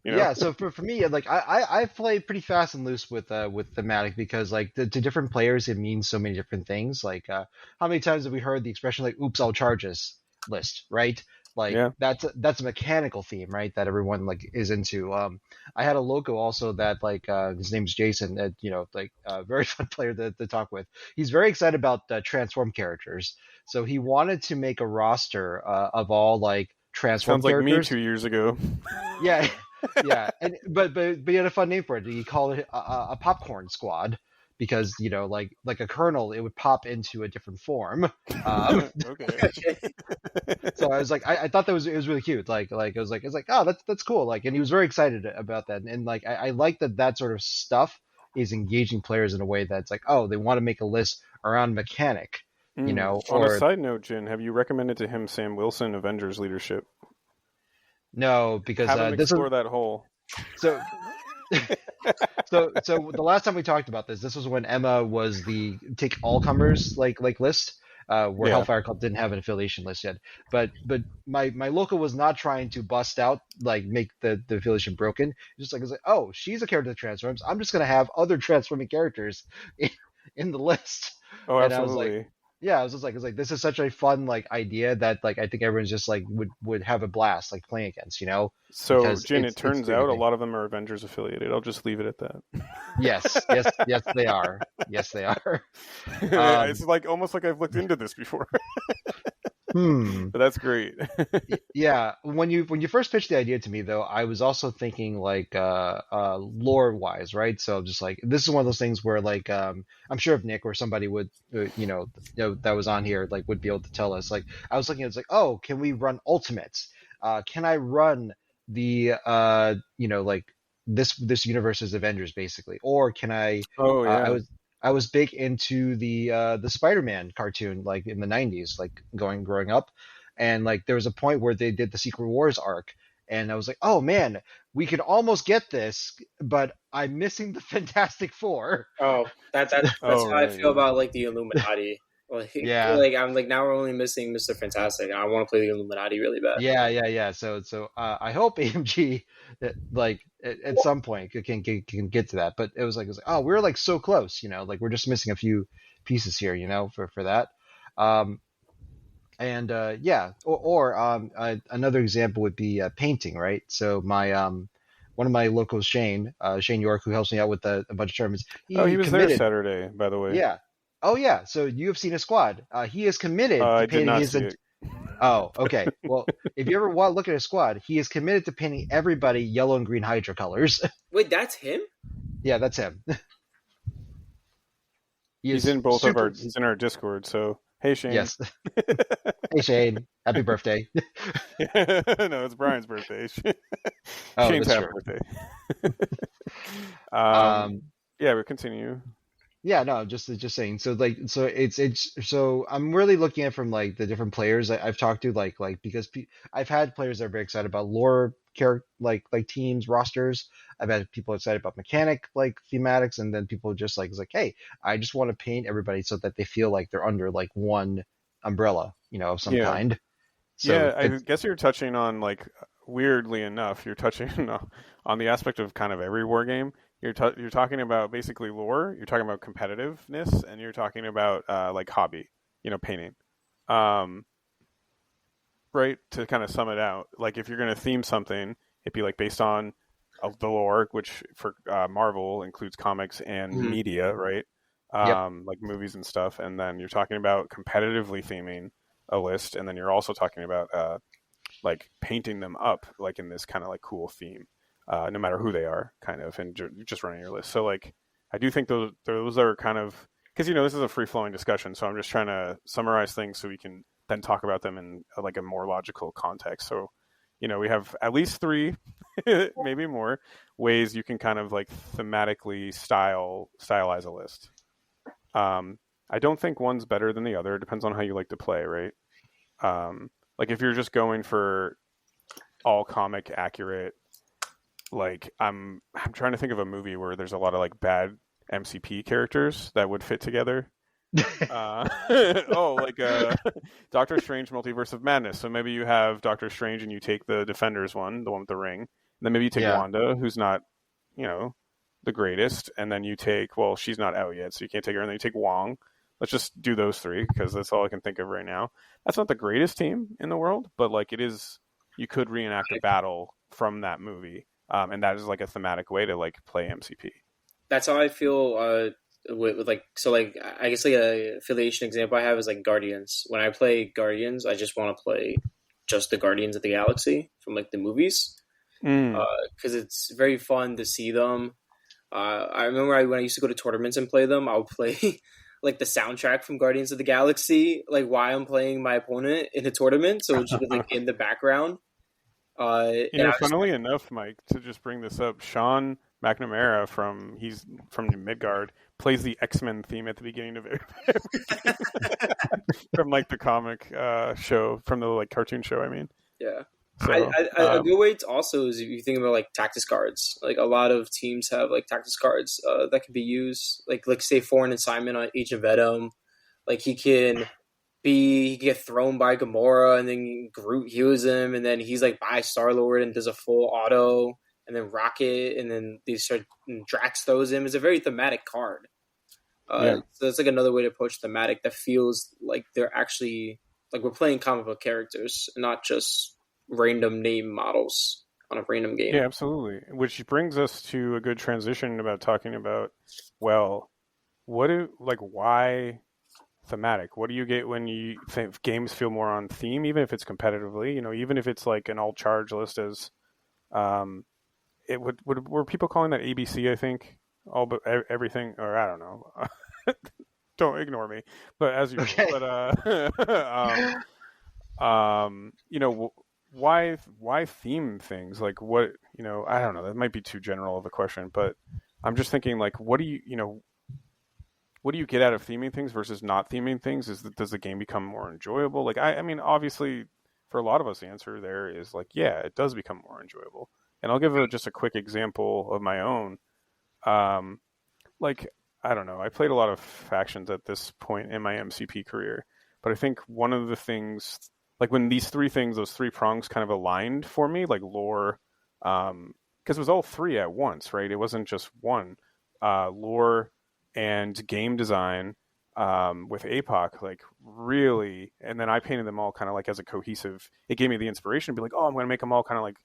you know. Yeah. So for me, like I play pretty fast and loose with thematic because like to different players it means so many different things. Like how many times have we heard the expression like "Oops, I'll charges" list, right? Like that's a mechanical theme, right? That everyone like is into. I had a loco also that like his name's Jason, that like very fun player to talk with. He's very excited about transform characters, so he wanted to make a roster of all like transform Sounds characters. Like me 2 years ago. Yeah, yeah, and but he had a fun name for it. He called it a popcorn squad. Because like a kernel, it would pop into a different form. Okay. So I was like, I thought it was really cute. Like it was like oh that's cool. Like, and he was very excited about that. And like I like that sort of stuff is engaging players in a way that's like, oh, they want to make a list around mechanic. On a side note, Jin, have you recommended to him Sam Wilson Avengers leadership? No, because have him explore that hole. So. So the last time we talked about this was when Emma was the take all comers like list, where Hellfire Club didn't have an affiliation list yet. But my local was not trying to bust out like make the affiliation broken. It's like oh, she's a character that transforms. I'm just gonna have other transforming characters in the list. Oh, and absolutely. I was just like, this is such a fun like idea that like I think everyone's just like would have a blast like playing against, So Jin, it turns out a lot of them are Avengers affiliated. I'll just leave it at that. Yes, they are. Yes, they are. It's like almost like I've looked into this before. But that's great. Yeah, when you first pitched the idea to me, though, I was also thinking like lore wise, right? So just like this is one of those things where like I'm sure if Nick or somebody would that was on here like would be able to tell us. Like I was looking at it's like, oh, can we run ultimates? Can I run the like this universe's Avengers basically, or can I? Oh yeah. I was big into the Spider-Man cartoon like in the 90s, like growing up, and like there was a point where they did the Secret Wars arc, and I was like, oh man, we could almost get this, but I'm missing the Fantastic Four. Oh, that's how I feel about like the Illuminati. Like, yeah, like I'm like now we're only missing Mr. Fantastic. I want to play the Illuminati really bad. Yeah. So I hope AMG like at some point can get to that. But it was like oh, we're like so close, like we're just missing a few pieces here, for that. Another example would be painting, right? So my one of my locals, Shane York, who helps me out with a bunch of tournaments. He was there Saturday, by the way. Yeah. Oh yeah, so you have seen his squad. He is committed to painting Oh, okay. Well, if you ever want to look at his squad, he is committed to painting everybody yellow and green Hydra colors. Wait, that's him? Yeah, that's him. He He's is in both of super. he's in our Discord, so hey Shane. Yes. Hey Shane, happy birthday. No, it's Brian's birthday. Oh, Shane's that's half true. birthday. Um, Yeah, we continue. yeah, no, just saying. So like, so it's so I'm really looking at from like the different players I've talked to, like because I've had players that are very excited about lore character like teams rosters. I've had people excited about mechanic like thematics, and then people just like it's like, hey, I just want to paint everybody so that they feel like they're under like one umbrella, of some Yeah. kind. So Yeah, I guess you're touching on like weirdly enough, you're touching on the aspect of kind of every war game. You're talking about basically lore, you're talking about competitiveness, and you're talking about like hobby, painting. Um, right, to kind of sum it out, like if you're going to theme something, it'd be like based on the lore, which for Marvel includes comics and Mhm. media, right? yep, Like movies and stuff, and then you're talking about competitively theming a list, and then you're also talking about like painting them up like in this kind of like cool theme, no matter who they are, kind of, and just running your list. So like, I do think those are kind of because this is a free flowing discussion, so I'm just trying to summarize things so we can then talk about them in like a more logical context. So, we have at least three, maybe more ways you can kind of like thematically stylize a list. I don't think one's better than the other. It depends on how you like to play, right? Like if you're just going for all comic accurate, like I'm trying to think of a movie where there's a lot of like bad MCP characters that would fit together. Like Doctor Strange Multiverse of Madness. So maybe you have Doctor Strange and you take the Defenders one, the one with the ring. And then maybe you take yeah. Wanda, who's not, the greatest, and then you take she's not out yet, so you can't take her, and then you take Wong. Let's just do those three because that's all I can think of right now. That's not the greatest team in the world, but like it is, you could reenact a battle from that movie, and that is like a thematic way to like play MCP. That's how I feel with like so like I guess like a affiliation example I have is like Guardians. When I play Guardians, I just want to play just the Guardians of the Galaxy from like the movies Mm. because it's very fun to see them. I remember when I used to go to tournaments and play them, I would play like the soundtrack from Guardians of the Galaxy, like while I'm playing my opponent in a tournament, so it's just like in the background. And I was Funnily enough, Mike, to just bring this up, Sean McNamara he's from Midgard plays the X-Men theme at the beginning of every game from like the comic show, from the like cartoon show. I mean, yeah. so A good way to also is if you think about like tactics cards. Like a lot of teams have like tactics cards that can be used. Like say foreign assignment on Agent Venom. Like he can get thrown by Gamora and then Groot heals him and then he's like by Star Lord and does a full auto and then Rocket and then Drax throws him. It's a very thematic card. yeah. So it's like another way to approach thematic that feels like they're actually like we're playing comic book characters, not just random name models on a random game. Yeah, absolutely. Which brings us to a good transition about talking about, well, why thematic? What do you get when you think games feel more on theme, even if it's competitively? Even if it's like an all charge list as, it were people calling that ABC? I think all but everything, or I don't know. Don't ignore me, but as you, Okay. but why theme things? Like what, I don't know, that might be too general of a question, but I'm just thinking like what do you get out of theming things versus not theming things? Does the game become more enjoyable? Like I mean obviously for a lot of us the answer there is like yeah, it does become more enjoyable. And I'll give just a quick example of my own. Like I don't know, I played a lot of factions at this point in my MCP career, but I think one of the things, like when these those three prongs kind of aligned for me, like lore, because it was all three at once, right? It wasn't just one. Lore and game design with APOC, like really, and then I painted them all kind of like as a cohesive. It gave me the inspiration to be like, oh, I'm going to make them all kind of like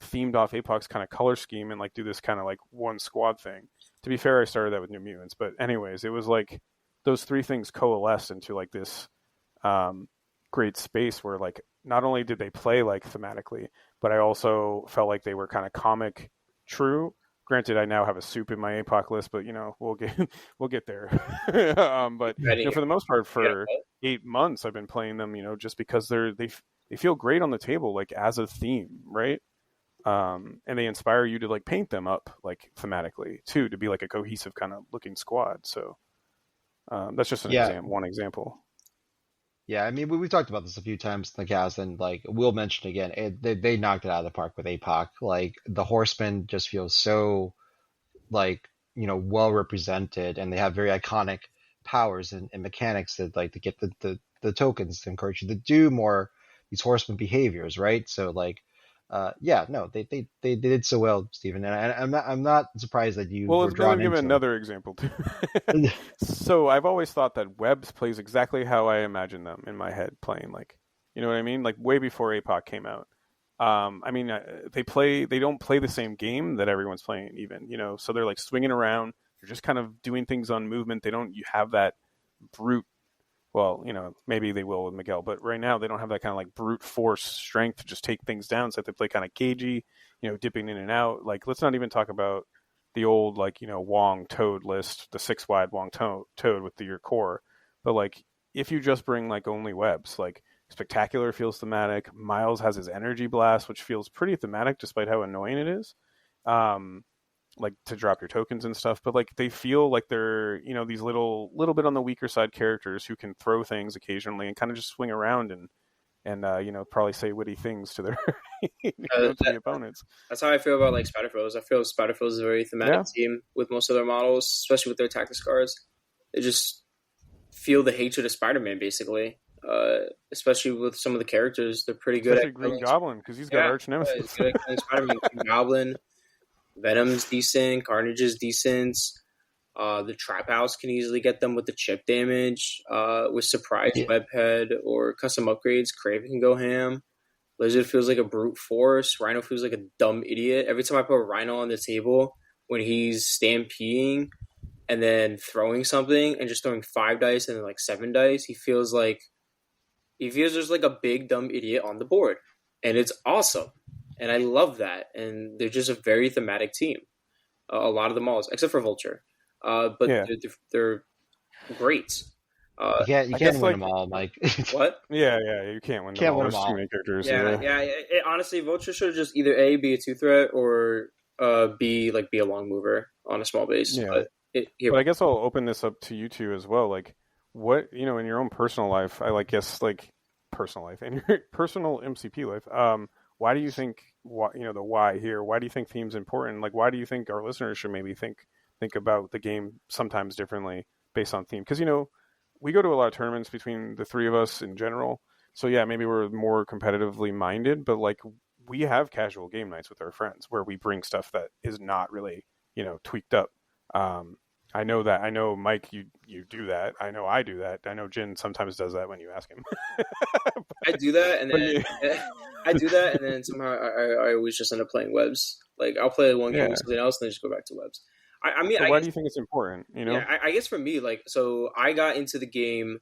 themed off APOC's kind of color scheme and like do this kind of like one squad thing. To be fair, I started that with New Mutants, but anyways, it was like those three things coalesced into like this great space where like not only did they play like thematically, but I also felt like they were kind of comic true. Granted, I now have a soup in my APOC list, but we'll get we'll get there. But for the most part, for 8 months, I've been playing them. Just because they feel great on the table, like as a theme, right? And they inspire you to like paint them up like thematically too, to be like a cohesive kind of looking squad. So that's just one example. Yeah, I mean, we've talked about this a few times in the cast, and like we'll mention again, they knocked it out of the park with APOC. Like the Horsemen just feels so like well represented, and they have very iconic powers and mechanics that like to get the tokens to encourage you to do more these Horseman behaviors, right? So like, they did so well, Stephen, and I'm not surprised that you were drawn into. Let me give another example too. So I've always thought that Webs plays exactly how I imagine them in my head playing. Like, you know what I mean? Like way before APOC came out. They don't play the same game that everyone's playing even, so they're like swinging around. They're just kind of doing things on movement. You have that brute, well, maybe they will with Miguel, but right now they don't have that kind of like brute force strength to just take things down. So they play kind of cagey, dipping in and out. Like, let's not even talk about the old, like, Wong Toad list, the 6-wide Wong Toad with your core. But like, if you just bring like only Webs, like, Spectacular feels thematic. Miles has his energy blast, which feels pretty thematic despite how annoying it is. Like to drop your tokens and stuff, but like they feel like they're, these little bit on the weaker side characters who can throw things occasionally and kind of just swing around and probably say witty things to their to the opponents. That's how I feel about like Spider-Foes. I feel Spider-Foes is a very thematic team with most of their models, especially with their tactics cards. They just feel the hatred of Spider-Man basically. Especially with some of the characters, they're pretty good at Green Goblin because he's got arch nemesis. He's good at Spider-Man. Green Goblin, Venom's decent, Carnage is decent. The Trap House can easily get them with the chip damage. With Surprise Webhead or custom upgrades, Kraven can go ham. Lizard feels like a brute force. Rhino feels like a dumb idiot. Every time I put Rhino on the table when he's stampeding and then throwing something and just throwing 5 dice and then like 7 dice, he feels there's like a big dumb idiot on the board, and it's awesome, and I love that. And they're just a very thematic team. A lot of them all, except for Vulture, but they're great. You can't win them all, Mike. What? Yeah, you can't win them all. There's too many characters. Honestly, Vulture should just either A, be a 2-threat, or B, be a long mover on a small base. Yeah. But I guess I'll open this up to you two as well. Like, what, in your own personal life, personal life, in your personal MCP life, why do you think, the why here, why do you think theme's important? Like, why do you think our listeners should maybe think about the game sometimes differently based on theme? Because, we go to a lot of tournaments between the three of us in general. So yeah, maybe we're more competitively minded, but like we have casual game nights with our friends where we bring stuff that is not really, tweaked up. I know that. I know, Mike, you do that. I know I do that. I know Jin sometimes does that when you ask him. I do that, and then somehow I always just end up playing Webs. Like, I'll play one game with something else, and then just go back to Webs. Why do you think it's important? Yeah, I guess for me, so I got into the game.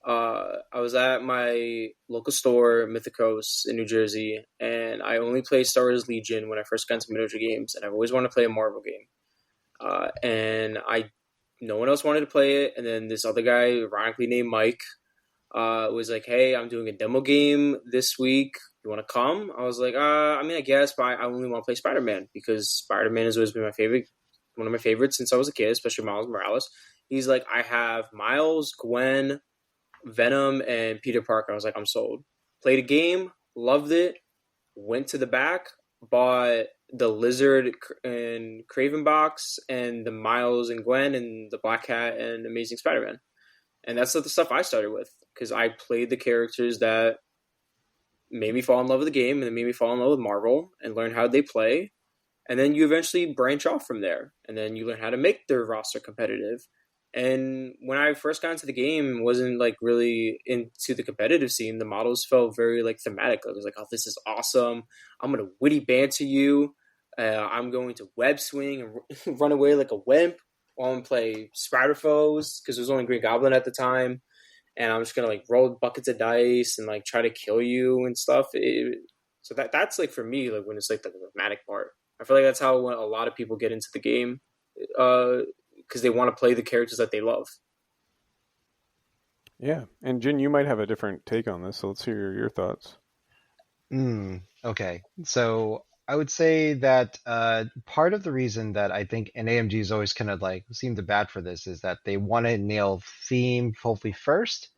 I was at my local store, Mythicos in New Jersey, and I only played Star Wars Legion when I first got into miniature games, and I've always wanted to play a Marvel game. And no one else wanted to play it. And then this other guy, ironically named Mike, was like, "Hey, I'm doing a demo game this week. You want to come?" I was like, I guess, but I only want to play Spider-Man because Spider-Man has always been one of my favorites since I was a kid, especially Miles Morales. He's like, "I have Miles, Gwen, Venom, and Peter Parker." I was like, "I'm sold." Played a game, loved it, went to the back, bought the Lizard and Kraven box and the Miles and Gwen and the Black Cat and Amazing Spider-Man. And that's the stuff I started with because I played the characters that made me fall in love with the game and made me fall in love with Marvel and learn how they play. And then you eventually branch off from there. And then you learn how to make their roster competitive. And when I first got into the game, wasn't really into the competitive scene. The models felt very thematic. I was like, "Oh, this is awesome. I'm going to witty banter you. I'm going to web swing and run away like a wimp while I'm play Spider-Foes," because there was only Green Goblin at the time. and I'm just gonna like roll buckets of dice and like try to kill you and stuff. So that's like for me, like when it's like the thematic part. I feel like that's how a lot of people get into the game, because they want to play the characters that they love. Yeah, and Jin, you might have a different take on this, so let's hear your thoughts. Okay. So I would say that part of the reason that I think and AMG is always kind of like seem to bat for this is that they want to nail theme hopefully first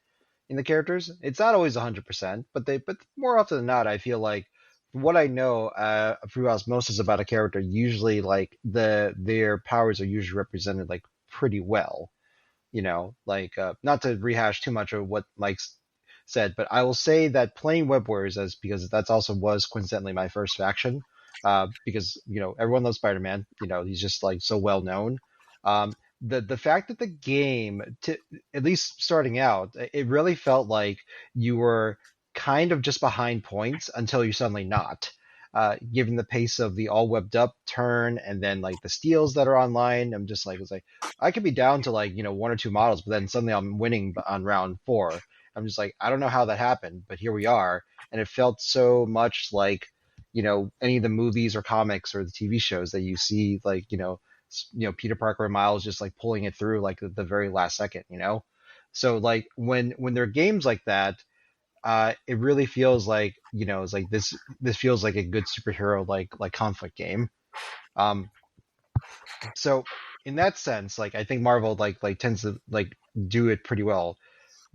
in the characters. It's not always 100%, but more often than not, I feel like what I know through osmosis about a character, usually like their powers are usually represented like pretty well. Like not to rehash too much of what Mike's said, but I will say that playing Web Warriors as because that's also was coincidentally my first faction. Because everyone loves Spider-Man. He's just like so well known. The fact that the game, at least starting out, it really felt like you were kind of just behind points until you're suddenly not. Given the pace of the all webbed up turn and then like the steals that are online, I'm just like, it's like I could be down to like one or two models, but then suddenly I'm winning on round 4. I'm just like, I don't know how that happened, but here we are, and it felt so much like any of the movies or comics or the TV shows that you see, like Peter Parker and Miles just like pulling it through like the very last second. So like when there are games like that, it really feels like it's like this feels like a good superhero like conflict game. Um, so in that sense, like I think Marvel like tends to like do it pretty well.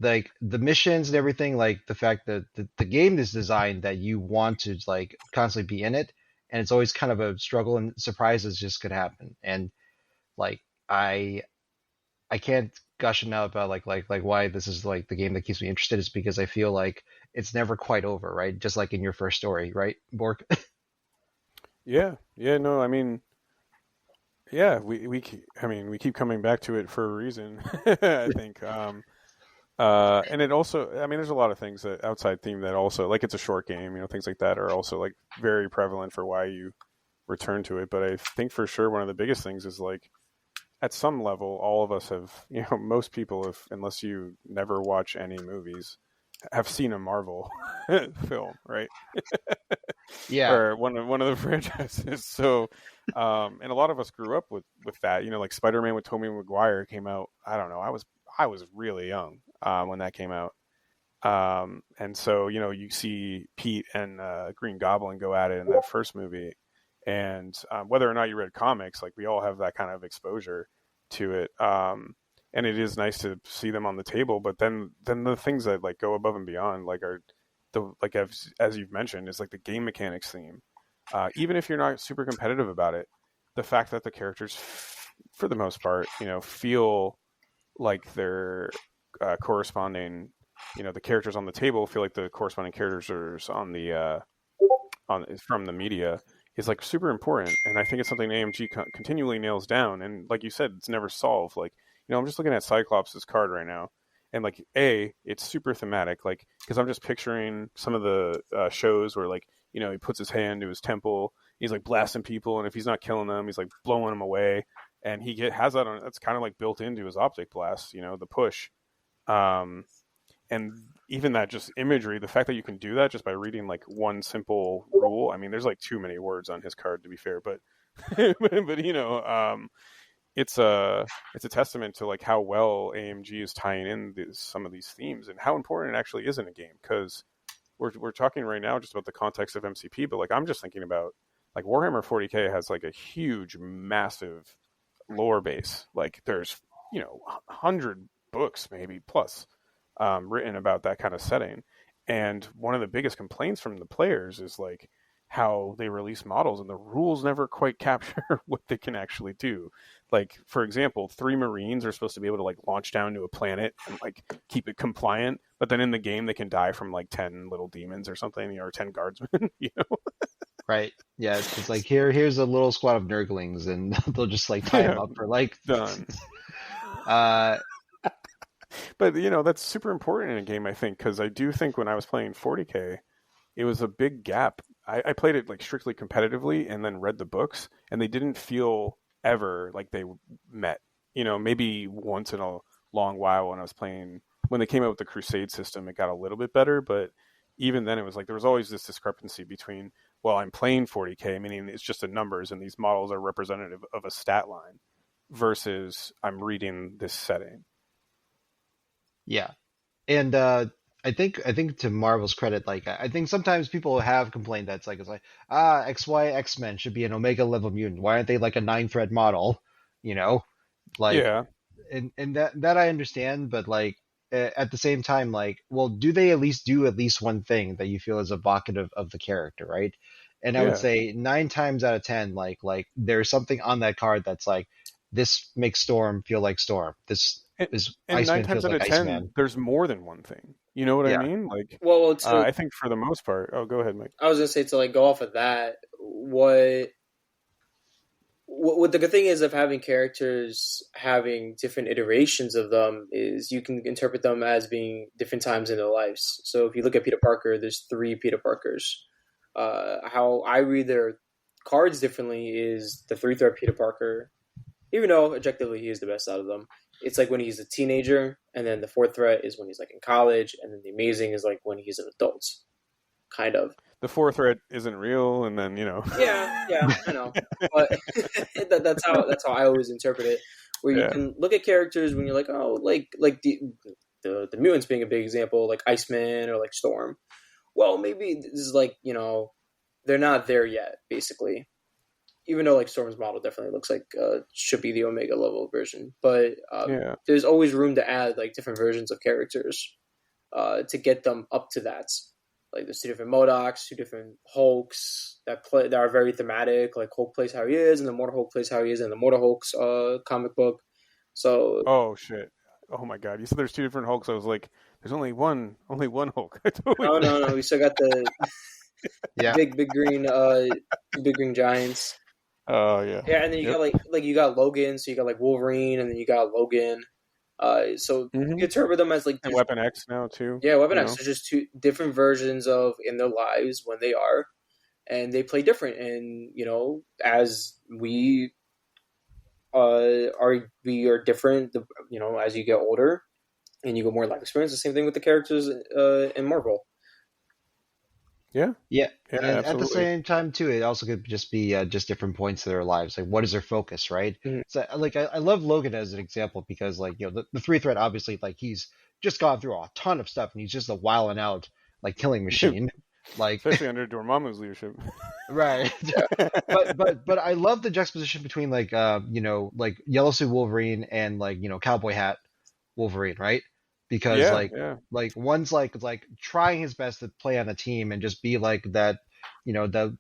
Like the missions and everything, like the fact that the game is designed that you want to like constantly be in it, and it's always kind of a struggle and surprises just could happen. And like I can't gush enough about like why this is like the game that keeps me interested is because I feel like it's never quite over, right? Just like in your first story, right, Bork? Yeah, yeah, no, I mean, yeah, I mean, we keep coming back to it for a reason, I think. And it also, I mean, there's a lot of things that outside theme that also, like it's a short game, things like that are also like very prevalent for why you return to it. But I think for sure one of the biggest things is like at some level, all of us have, most people, if unless you never watch any movies, have seen a Marvel film, right? Yeah, Or one of the franchises. So, and a lot of us grew up with that. Like Spider-Man with Tobey Maguire came out. I don't know. I was really young when that came out. And so you see Pete and Green Goblin go at it in that first movie, and whether or not you read comics, like we all have that kind of exposure to it. And it is nice to see them on the table, but then the things that like go above and beyond, like are the like as you've mentioned, is like the game mechanics theme. Even if you're not super competitive about it, the fact that the characters, for the most part, feel like they're corresponding. The characters on the table feel like the corresponding characters on the from the media is like super important, and I think it's something AMG continually nails down. And like you said, it's never solved. Like I'm just looking at Cyclops' card right now, and like it's super thematic. Like because I'm just picturing some of the shows where like he puts his hand to his temple, he's like blasting people, and if he's not killing them, he's like blowing them away, and has that on. That's kind of like built into his optic blast, the push. And even that just imagery, the fact that you can do that just by reading like one simple rule. I mean, there's like too many words on his card to be fair, but it's a testament to like how well AMG is tying in some of these themes and how important it actually is in a game. Because we're talking right now just about the context of MCP, but like I'm just thinking about like Warhammer 40K has like a huge, massive lore base. Like there's 100 books maybe plus written about that kind of setting. And one of the biggest complaints from the players is like how they release models and the rules never quite capture what they can actually do. Like, for example, 3 Marines are supposed to be able to like launch down to a planet and like keep it compliant, but then in the game they can die from like 10 little demons or something, or 10 guardsmen, right. Yeah, it's like here's a little squad of nurglings, and they'll just like tie them up for like done. uh But that's super important in a game, I think, because I do think when I was playing 40K, it was a big gap. I played it like strictly competitively and then read the books, and they didn't feel ever like they met. Maybe once in a long while when I was playing when they came out with the Crusade system, it got a little bit better, but even then it was like there was always this discrepancy between, well, I'm playing 40K, meaning it's just the numbers and these models are representative of a stat line, versus I'm reading this setting. Yeah. And I think to Marvel's credit, like I think sometimes people have complained that it's like XY X-Men should be an Omega level mutant. Why aren't they like a 9-thread model? You know? Like Yeah. and that I understand, but like at the same time, like, well, do they at least do at least one thing that you feel is evocative of the character, right? And I would Yeah. say 9 times out of 10, like there's something on that card that's like, this makes Storm feel like Storm. This is And nine Iceman times feels out like of 10, Iceman. there's more than one thing. You know what I Yeah. mean? Like, Well, so I think for the most part. Oh, go ahead, Mike. I was gonna say, to like go off of that, what the good thing is of having characters having different iterations of them is you can interpret them as being different times in their lives. So if you look at Peter Parker, there's 3 Peter Parkers. How I read their cards differently is the 3-thread Peter Parker, even though objectively he is the best out of them. It's like when he's a teenager, and then the 4th threat is when he's like in college, and then the Amazing is like when he's an adult, kind of. The 4th threat isn't real, and then Yeah, I know, but that's how I always interpret it. Where you can look at characters when you're like, oh, like the mutants being a big example, like Iceman or like Storm. Well, maybe this is like they're not there yet, basically. Even though like Storm's model definitely looks like should be the Omega level version, but there's always room to add like different versions of characters to get them up to that. Like there's 2 different MODOKs, 2 different Hulks that are very thematic. Like Hulk plays how he is, and the Mortal Hulk plays how he is in the Mortal Hulk's comic book. So oh shit! Oh my god! You said there's 2 different Hulks. I was like, there's only one Hulk. No. We still got the big green, 2 big green giants. Oh yeah. Yeah, and then you got like you got Logan, so you got like Wolverine, and then you got Logan. So you interpret them as like and Weapon X now too. Yeah, Weapon X. There's just 2 different versions of in their lives when they are, and they play different. And as we are different. As you get older and you get more life experience. The same thing with the characters in Marvel. Yeah. And absolutely. at the same time too, it also could just be just different points of their lives. Like, what is their focus, right? Mm-hmm. So, like, I love Logan as an example because, like, the 3-threat obviously, like, he's just gone through a ton of stuff and he's just a wilding out like killing machine. Like, especially under Dormammu's leadership. Right. but I love the juxtaposition between like like Yellow Suit Wolverine and like Cowboy Hat Wolverine, right? Because like one's like trying his best to play on a team and just be like that, the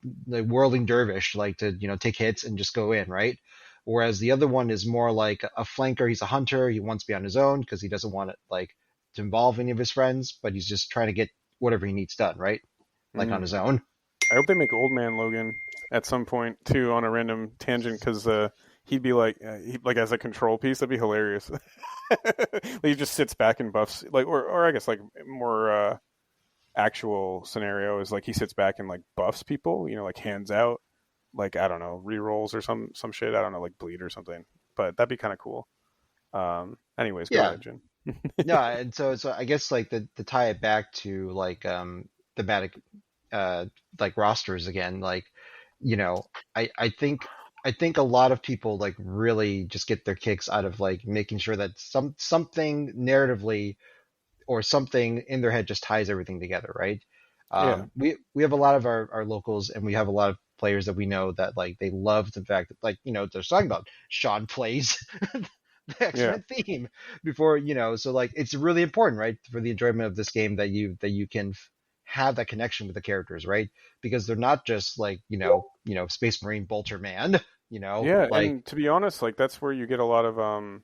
whirling dervish, like to take hits and just go in, right? Whereas the other one is more like a flanker. He's a hunter. He wants to be on his own because he doesn't want it like to involve any of his friends, but he's just trying to get whatever he needs done, right? Like on his own. I hope they make Old Man Logan at some point too on a random tangent because he'd be like as a control piece. That'd be hilarious. He just sits back and buffs or I guess like more actual scenario is like he sits back and like buffs people. Like hands out, like I don't know, rerolls or some shit. I don't know, like bleed or something. But that'd be kind of cool. Anyways, go ahead, Jen. Yeah, and so I guess like to tie it back to like thematic like rosters again, like I think a lot of people like really just get their kicks out of like making sure that something narratively or something in their head just ties everything together, right? We have a lot of our locals and we have a lot of players that we know that like they love the fact that like they're talking about Sean plays the X-Men theme before so like it's really important, right, for the enjoyment of this game that you can have that connection with the characters, right? Because they're not just like Space Marine Bolter Man, like, and to be honest, like that's where you get a lot of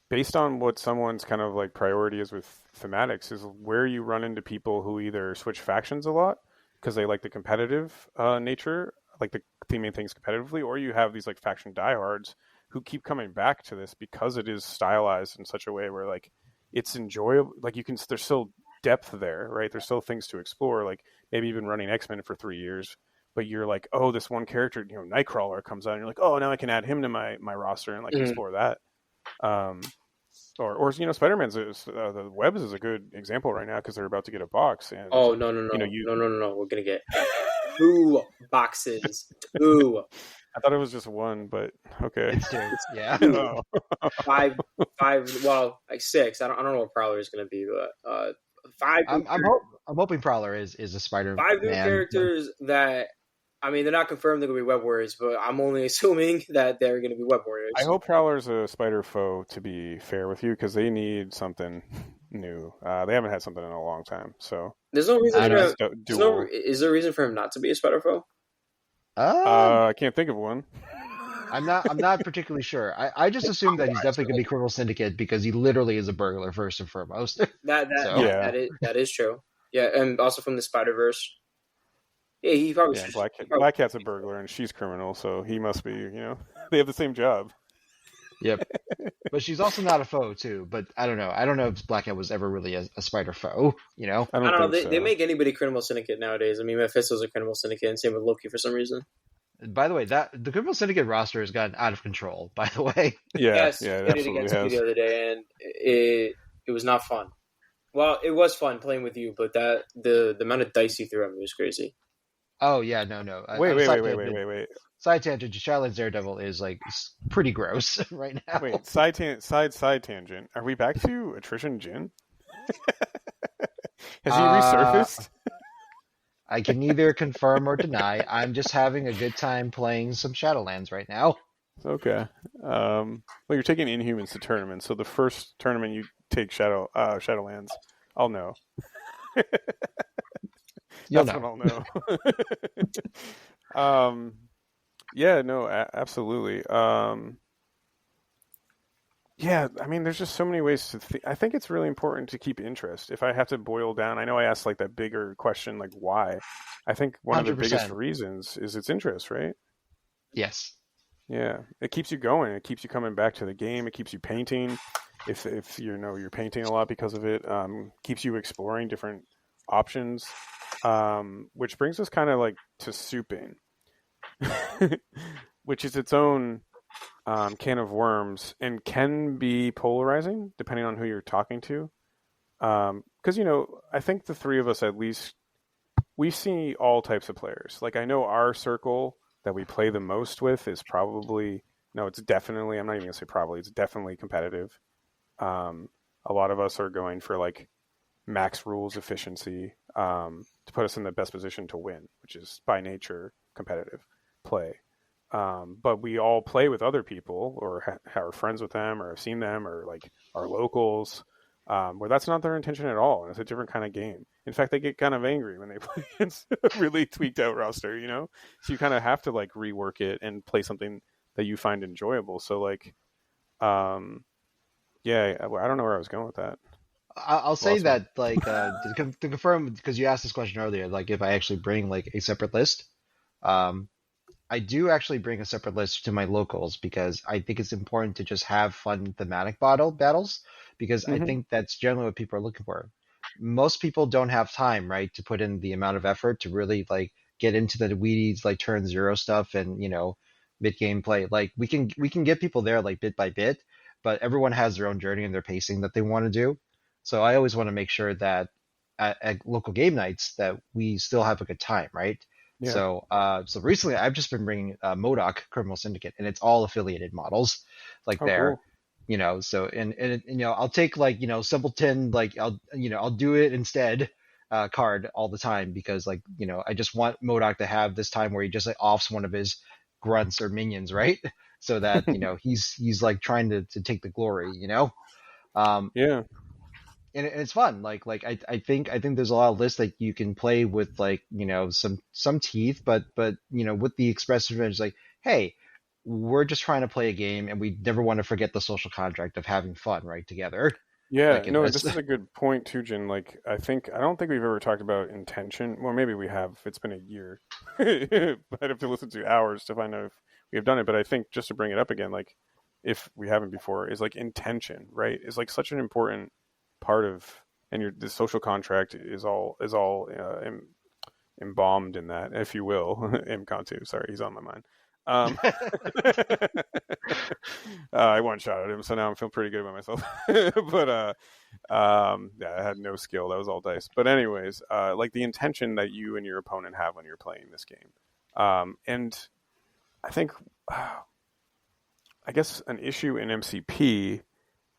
based on what someone's kind of like priority is with thematics is where you run into people who either switch factions a lot because they like the competitive nature, like the theming things competitively, or you have these like faction diehards who keep coming back to this because it is stylized in such a way where like it's enjoyable. Like there's still depth there, right? There's still things to explore. Like maybe you've been running X-Men for 3 years, but you're like, oh, this one character, Nightcrawler comes out, and you're like, oh, now I can add him to my roster and like explore that. or Spider-Man's the Webs is a good example right now because they're about to get a box, and Oh no. We're gonna get 2 boxes. 2. I thought it was just one, but okay. It's 2. Yeah. Oh. 5. Well, like 6. I don't know what Prowler is gonna be, but 5. I'm hoping Prowler is a Spider-Man. 5 new characters that. I mean, they're not confirmed they're going to be Web Warriors, but I'm only assuming that they're going to be Web Warriors. I hope Prowler's a Spider Foe, to be fair with you, because they need something new. They haven't had something in a long time, so there's no reason for him. Is there a reason for him not to be a Spider Foe? I can't think of one. I'm not particularly sure. I just assume that he's definitely going to be Criminal Syndicate because he literally is a burglar first and foremost. That is true. Yeah, and also from the Spider-Verse. Yeah, he probably. Yeah, Black Cat's a burglar and she's criminal, so he must be. They have the same job. Yep, but she's also not a foe too. But I don't know. I don't know if Black Cat was ever really a Spider foe. I don't know. They make anybody Criminal Syndicate nowadays. I mean, Mephisto's a Criminal Syndicate, and same with Loki for some reason. By the way, the Criminal Syndicate roster has gotten out of control. By the way, yes, it absolutely has. The other day, and it was not fun. Well, it was fun playing with you, but the amount of dice you threw at me was crazy. Oh yeah, no. Wait. Side tangent. Shadowlands Daredevil is like pretty gross right now. Wait, side tangent. Are we back to Attrition Jin? Has he resurfaced? I can neither confirm or deny. I'm just having a good time playing some Shadowlands right now. Okay. Well, you're taking Inhumans to tournaments, so the first tournament you take Shadowlands, I'll know. That's what I'll know. Yeah, no, absolutely. Yeah, I mean, there's just so many ways to think. I think it's really important to keep interest. If I have to boil down, I know I asked like that bigger question, like why. I think one 100%. Of the biggest reasons is its interest, right? Yes. Yeah, it keeps you going. It keeps you coming back to the game. It keeps you painting. If you're painting a lot because of it, keeps you exploring different options. Which brings us kind of like to souping, which is its own can of worms and can be polarizing depending on who you're talking to. Because I think the three of us at least we see all types of players. Like I know our circle that we play the most with is it's definitely. I'm not even gonna say probably. It's definitely competitive. A lot of us are going for like max rules efficiency to put us in the best position to win, which is by nature competitive play. But we all play with other people or are friends with them or have seen them or like are locals where that's not their intention at all. And it's a different kind of game. In fact, they get kind of angry when they play against a really tweaked out roster, So you kind of have to like rework it and play something that you find enjoyable. So like, I don't know where I was going with that. I'll say that like to confirm, because you asked this question earlier, like if I actually bring like a separate list, I do actually bring a separate list to my locals because I think it's important to just have fun thematic battles because I think that's generally what people are looking for. Most people don't have time, right, to put in the amount of effort to really like get into the weedies like turn zero stuff and mid game play. Like we can get people there like bit by bit, but everyone has their own journey and their pacing that they want to do. So I always want to make sure that at local game nights that we still have a good time, right? Yeah. So recently I've just been bringing MODOK Criminal Syndicate, and it's all affiliated models, like there, cool. So and I'll take like Simpleton, like I'll do it instead card all the time because like I just want MODOK to have this time where he just like offs one of his grunts or minions, right? So that he's like trying to take the glory, Yeah. And it's fun. Like I think there's a lot of lists that you can play with like some teeth, but with the expressive image, like, hey, we're just trying to play a game, and we never want to forget the social contract of having fun right together. Yeah, this is a good point too, Jin. Like I don't think we've ever talked about intention. Well, maybe we have. It's been a year. I'd have to listen to hours to find out if we have done it. But I think just to bring it up again, like if we haven't before, is like intention, right? Is like such an important part of, and the social contract is all embalmed in that, if you will. Mkantu, sorry, he's on my mind. I one-shotted him, so now I'm feeling pretty good about myself. But yeah, I had no skill. That was all dice. But anyways, like the intention that you and your opponent have when you're playing this game, and I think, I guess an issue in MCP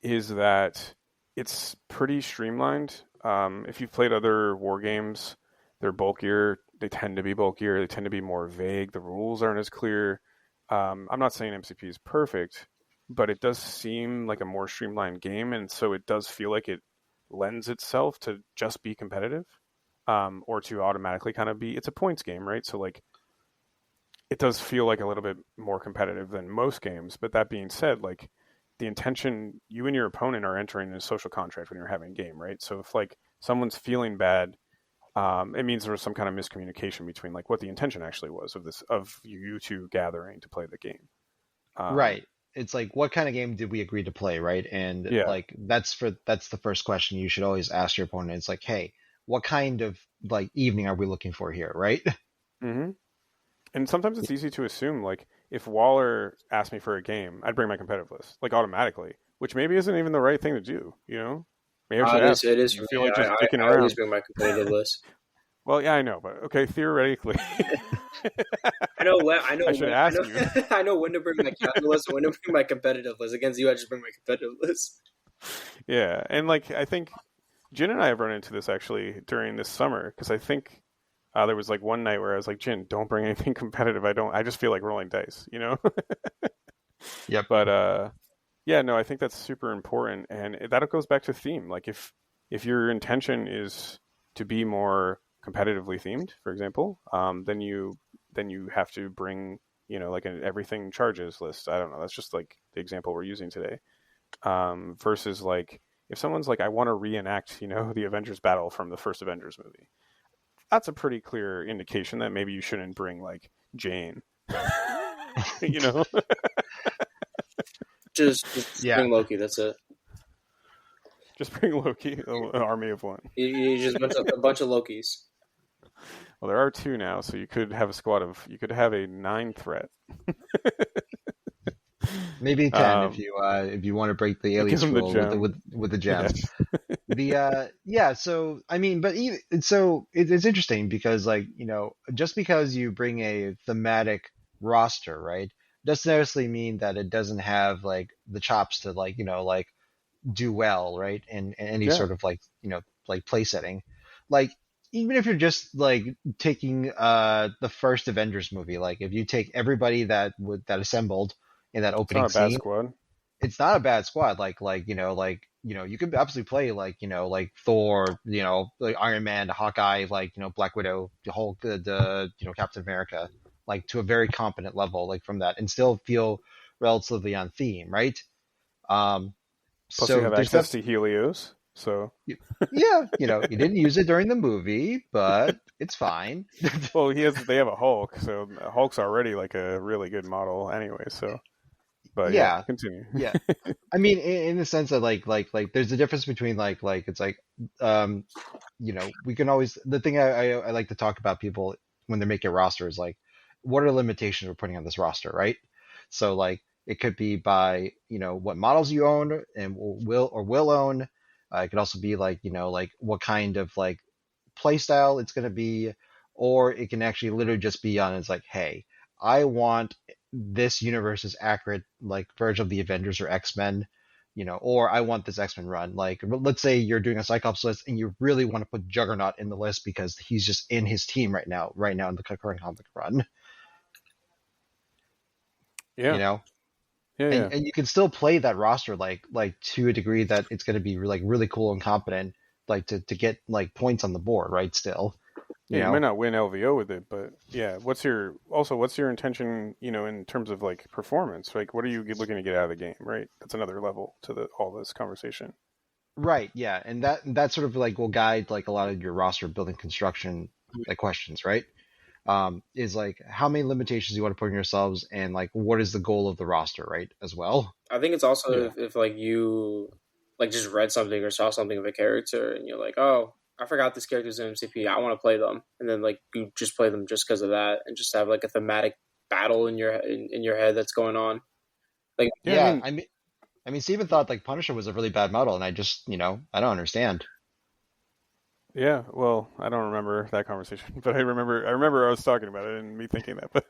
is that it's pretty streamlined. If you've played other war games, they're bulkier. They tend to be bulkier. They tend to be more vague. The rules aren't as clear. I'm not saying MCP is perfect, but it does seem like a more streamlined game, and so it does feel like it lends itself to just be competitive, or to automatically kind of be. It's a points game, right? So like, it does feel like a little bit more competitive than most games. But that being said, like, the intention, you and your opponent are entering a social contract when you're having a game, right? So if like someone's feeling bad, it means there was some kind of miscommunication between like what the intention actually was of you two gathering to play the game. Right. It's like, what kind of game did we agree to play, right? And Yeah. like that's the first question you should always ask your opponent. It's like, hey, what kind of like evening are we looking for here, right? Mm-hmm. And sometimes it's easy to assume, like, if Waller asked me for a game, I'd bring my competitive list, like, automatically, which maybe isn't even the right thing to do, you know? Maybe I should ask. It is for You feel me. like just dicking I around. always bring my competitive list. Well, yeah, I know, but okay, theoretically. I know. I should ask you. I know when to bring my casual list and when to bring my competitive list. Against you, I just bring my competitive list. Yeah, and like, I think Jin and I have run into this actually during this summer, because I think there was like one night where I was like, Jin, don't bring anything competitive. I just feel like rolling dice, you know? Yep. But yeah, no, I think that's super important, and that goes back to theme. Like, if your intention is to be more competitively themed, for example, then you have to bring, you know, like an everything charges list. I don't know. That's just like the example we're using today. Versus like, if someone's like, I want to reenact, you know, the Avengers battle from the first Avengers movie. That's a pretty clear indication that maybe you shouldn't bring like Jane. You know? Just bring Loki. That's it. Just bring Loki, an army of one. You just a bunch of Lokis. Well, there are 2 now, so you could have a squad of. You could have a 9 threat. Maybe 10 if you want to break the alien scroll with the gems. So I mean, but it's interesting because, like, you know, just because you bring a thematic roster, right, doesn't necessarily mean that it doesn't have like the chops to, like, you know, like do well, right, in any sort of, like, you know, like play setting. Like, even if you're just like taking the first Avengers movie, like if you take everybody that assembled in that opening scene, squad. It's not a bad squad. Like you know, you could absolutely play, like, you know, like Thor, you know, like Iron Man, Hawkeye, like, you know, Black Widow, the Hulk, the you know, Captain America, like to a very competent level, like from that, and still feel relatively on theme, right? Plus, so you have access to Helios, so yeah, you know, you didn't use it during the movie, but it's fine. Well, they have a Hulk, so Hulk's already like a really good model anyway. So. But yeah, continue. Yeah, I mean, in the sense that like there's a difference between like it's like, you know, we can always, the thing I like to talk about people when they're making a roster is like, what are the limitations we're putting on this roster, right? So like, it could be by, you know, what models you own and will own. It could also be like, you know, like what kind of like play style it's going to be, or it can actually literally just be on, it's like, hey, I want this universe's accurate like version of the Avengers or X-Men, you know, or I want this X-Men run. Like, let's say you're doing a Cyclops list and you really want to put Juggernaut in the list because he's just in his team right now in the current comic run. Yeah. You know? Yeah, and you can still play that roster like to a degree that it's going to be like really cool and competent, like to get like points on the board, right? Still. You might not win LVO with it, but yeah. What's your intention, you know, in terms of like performance? Like, what are you looking to get out of the game, right? That's another level to all this conversation. Right. Yeah, and that sort of like will guide like a lot of your roster building construction like questions, right? Is like how many limitations you want to put on yourselves, and like what is the goal of the roster, right? As well. I think it's also if like you like just read something or saw something of a character and you're like, oh, I forgot this character's in MCP. I want to play them, and then like you just play them just because of that, and just have like a thematic battle in your head that's going on. Like, Yeah, I mean, Steven thought like Punisher was a really bad model, and I just, I don't understand. Yeah, well, I don't remember that conversation, but I remember I was talking about it and me thinking that. But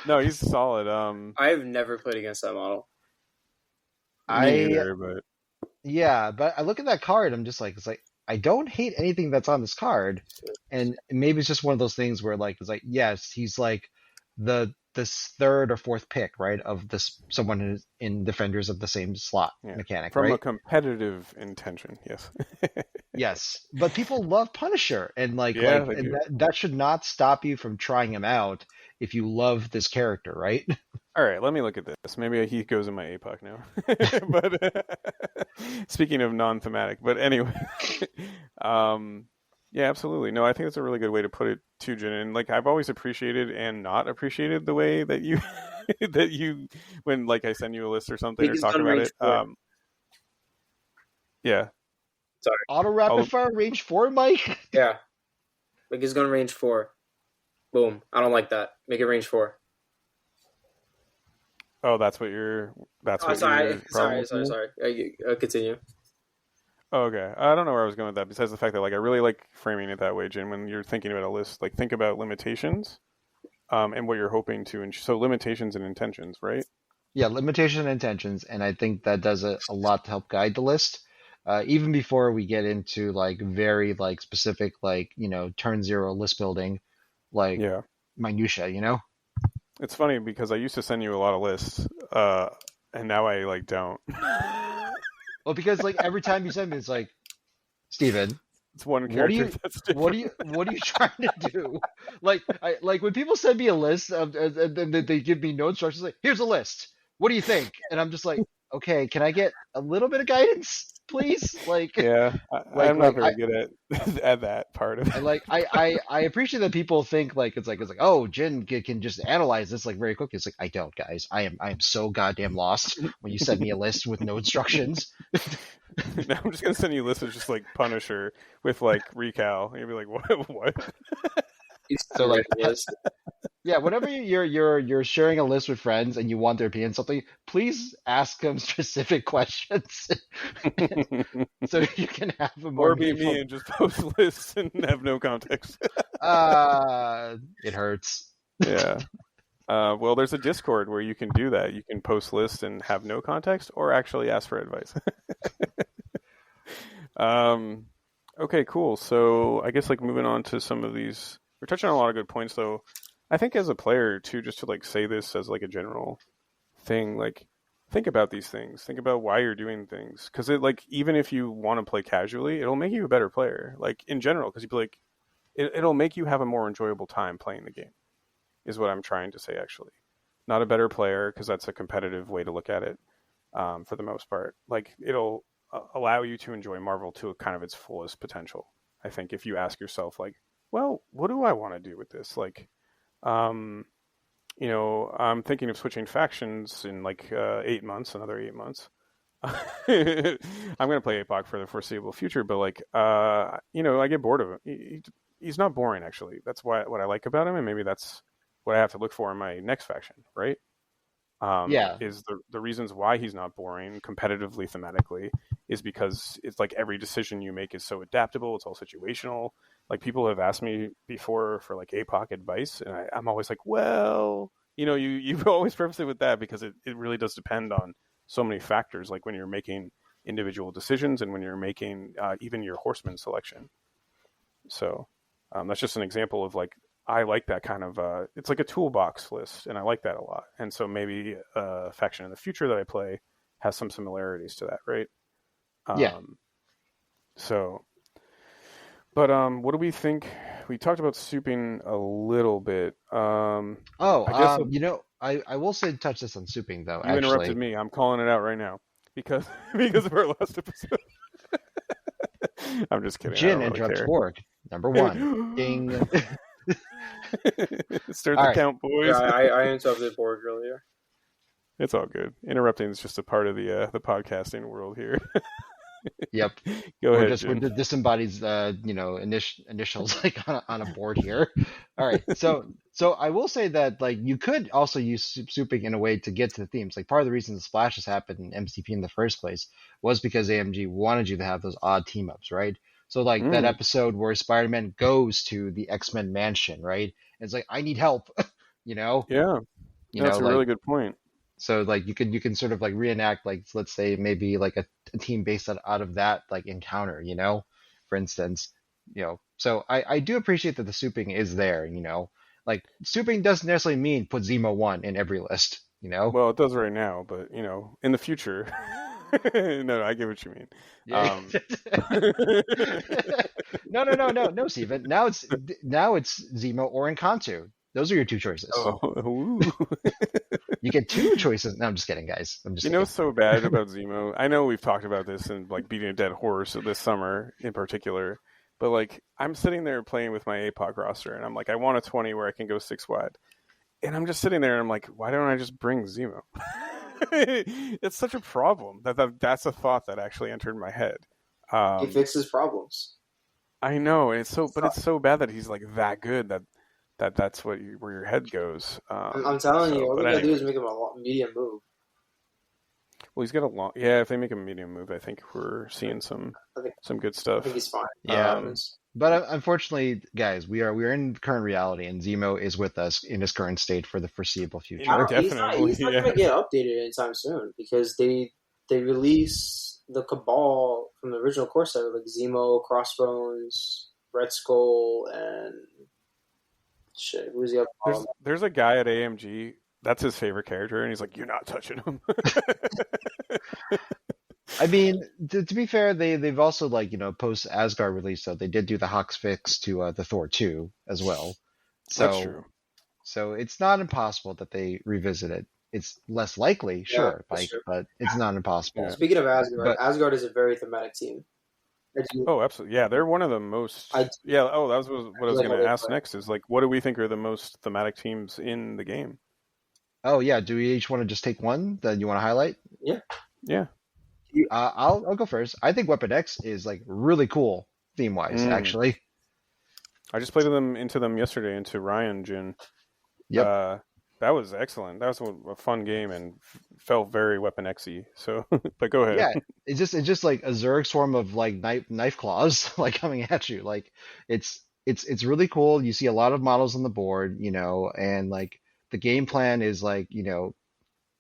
no, he's solid. I've never played against that model. Me neither, but Yeah, but I look at that card, I'm just like, it's like I don't hate anything that's on this card, and maybe it's just one of those things where like it's like yes, he's like this third or fourth pick, right, of this someone who's in defenders of the same slot mechanic, from right? a competitive intention, yes. Yes, but people love Punisher, and do. that should not stop you from trying him out if you love this character, right? All right, let me look at this. Maybe he goes in my APOC now. But speaking of non-thematic, but anyway, yeah, absolutely. No, I think that's a really good way to put it too, Jin. And like I've always appreciated and not appreciated the way that you when like I send you a list or something or talk about it. Yeah. Sorry. Auto rapid fire range 4, Mike. Yeah, like he's gonna range 4. Boom. I don't like that. Make it range 4. Oh, that's what you're. Sorry. Continue. Oh, okay. I don't know where I was going with that. Besides the fact that like I really like framing it that way, Jin. When you're thinking about a list, like think about limitations, and what you're hoping to. So limitations and intentions, right? Yeah, limitations and intentions, and I think that does a lot to help guide the list. Even before we get into like very like specific like turn 0 list building, like minutia. It's funny because I used to send you a lot of lists, and now I like don't. Well, because like every time you send me, it's like, Steven, it's one character. What are you trying to do? Like when people send me a list and then they give me no instructions, like here's a list. What do you think? And I'm just like, okay, can I get a little bit of guidance, please? Like, yeah, I'm not very good at that part of it. I appreciate that people think like it's like oh, Jin can just analyze this like very quickly. It's like I don't, guys. I am so goddamn lost when you send me a list with no instructions. Now I'm just gonna send you lists of just like Punisher with like recal. And you'll be like, what? So like, yeah, whenever you're sharing a list with friends and you want their opinion on something, please ask them specific questions, so you can have a more. Or be me and just post lists and have no context. It hurts. Yeah. Well, there's a Discord where you can do that. You can post lists and have no context, or actually ask for advice. Okay, cool. So I guess like moving on to some of these. We're touching on a lot of good points, though. I think as a player, too, just to like say this as like a general thing, like think about these things. Think about why you're doing things. Because it like even if you want to play casually, it'll make you a better player. Like in general, because you'd be like, it'll make you have a more enjoyable time playing the game, is what I'm trying to say, actually. Not a better player, because that's a competitive way to look at it for the most part. Like it'll allow you to enjoy Marvel to kind of its fullest potential. I think if you ask yourself, like, well, what do I want to do with this? Like, I'm thinking of switching factions in like 8 months, another 8 months. I'm going to play APOC for the foreseeable future, but like, I get bored of him. He's not boring, actually. That's what I like about him, and maybe that's what I have to look for in my next faction, right? Is the reasons why he's not boring competitively, thematically, is because it's like every decision you make is so adaptable. It's all situational. Like people have asked me before for like APOC advice, and I'm always like, well, you've always prefaced it with that because it really does depend on so many factors, like when you're making individual decisions and when you're making even your horseman selection. So that's just an example of like, I like that kind of, it's like a toolbox list, and I like that a lot. And so maybe a faction in the future that I play has some similarities to that, right? So, but what do we think? We talked about souping a little bit. I will say touch this on souping, though. You interrupted me. I'm calling it out right now because of our last episode. I'm just kidding. Jin interrupts Borg. Number 1. Ding. Start the count, boys. Yeah, I interrupted Borg earlier. It's all good. Interrupting is just a part of the podcasting world here. Yep. Go ahead. This embodies initials like on a board here. All right. So So I will say that like you could also use souping in a way to get to the themes. Like part of the reason the splashes happened in MCP in the first place was because AMG wanted you to have those odd team ups, right? So like that episode where Spider-Man goes to the X-Men mansion, right? And it's like I need help, you know, Yeah, that's a like really good point. so like you can sort of like reenact like let's say maybe like a team based out of that like encounter, for instance, So I do appreciate that the souping is there, Like souping doesn't necessarily mean put Zemo 1 in every list, Well, it does right now, but in the future. No, I get what you mean. Yeah. No, Steven. Now it's Zemo or Encanto. Those are your two choices. Oh, You get two choices. No, I'm just kidding, guys. I'm just you kidding. know, so bad about Zemo. I know we've talked about this and like beating a dead horse this summer in particular, but like I'm sitting there playing with my APOC roster, and I'm like, I want a 20 where I can go 6 wide, and I'm just sitting there, and I'm like, why don't I just bring Zemo? It's such a problem that's a thought that actually entered my head. He fixes problems. I know, and it's so bad that he's like that good that's where your head goes. I'm telling you, all we gotta do is make him a medium move. Well, he's got a long. Yeah, if they make a medium move, I think we're seeing some good stuff. I think he's fine. Yeah, but unfortunately, guys, we are in current reality, and Zemo is with us in his current state for the foreseeable future. He's not gonna get updated anytime soon because they release the Cabal from the original core set, like Zemo, Crossbones, Red Skull, and shit. Who's the other? There's a guy at AMG that's his favorite character, and he's like, "You're not touching him." I mean, to be fair, they've also like post Asgard release, though they did do the Hawks fix to the Thor 2 as well. So, that's true. So it's not impossible that they revisit it. It's less likely, sure, but it's not impossible. Yeah. Speaking of Asgard, Asgard is a very thematic team. Oh, absolutely. Yeah, they're one of the most. That was what I was going to ask next. Is like, what do we think are the most thematic teams in the game? Oh yeah, do we each want to just take one that you want to highlight? Yeah. I'll go first. I think Weapon X is like really cool theme wise, actually. I just played into them yesterday into Ryan Jin. Yep. That was excellent. That was a fun game and felt very Weapon X-y. So, but go ahead. Yeah, it's just like a Zerg swarm of like knife claws like coming at you. Like it's really cool. You see a lot of models on the board, and like the game plan is like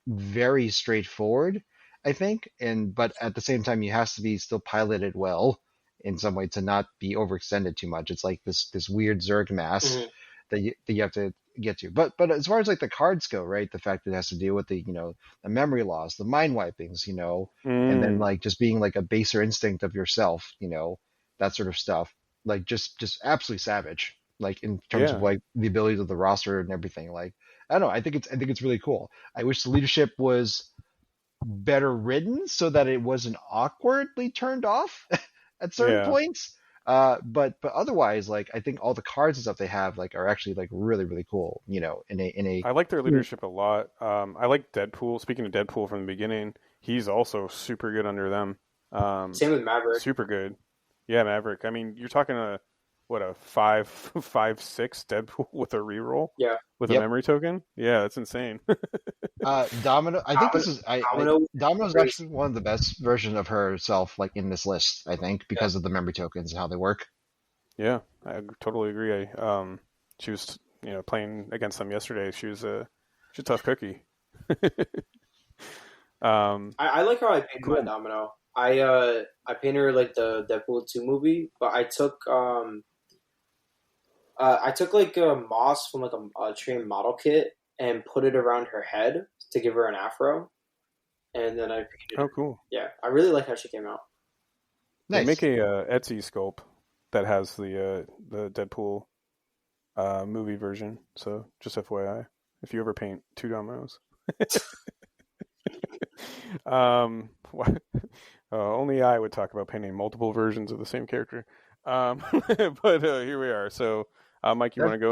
very straightforward, I think, but at the same time, you have to be still piloted well in some way to not be overextended too much. It's like this weird Zerg mass that you have to get to. But as far as like the cards go, right, the fact that it has to deal with the the memory loss, the mind wipings, and then like just being like a baser instinct of yourself, that sort of stuff, like just absolutely savage, like in terms of like the abilities of the roster and everything. Like I don't know, I think it's really cool. I wish the leadership was better written so that it wasn't awkwardly turned off at certain points. But otherwise, like I think all the cards and stuff they have like are actually like really really cool. I like their leadership a lot. I like Deadpool. Speaking of Deadpool from the beginning, he's also super good under them. Same with Maverick. Super good. Yeah, Maverick. I mean, you're talking a 5/6 Deadpool with a reroll. Yeah. With a memory token. Yeah, that's insane. Domino. I think this is Domino's actually one of the best versions of herself, like in this list. I think because of the memory tokens and how they work. Yeah, I totally agree. She was playing against them yesterday. She's a tough cookie. I like how I painted my Domino. I painted her like the Deadpool 2 movie, but I took like a moss from like a train model kit and put it around her head to give her an afro, and then I painted her. Oh, cool! Yeah, I really like how she came out. Nice. They make a Etsy sculpt that has the Deadpool movie version. So just FYI, if you ever paint 2 Dominoes. Only I would talk about painting multiple versions of the same character. But here we are. So, Mike, you want to go?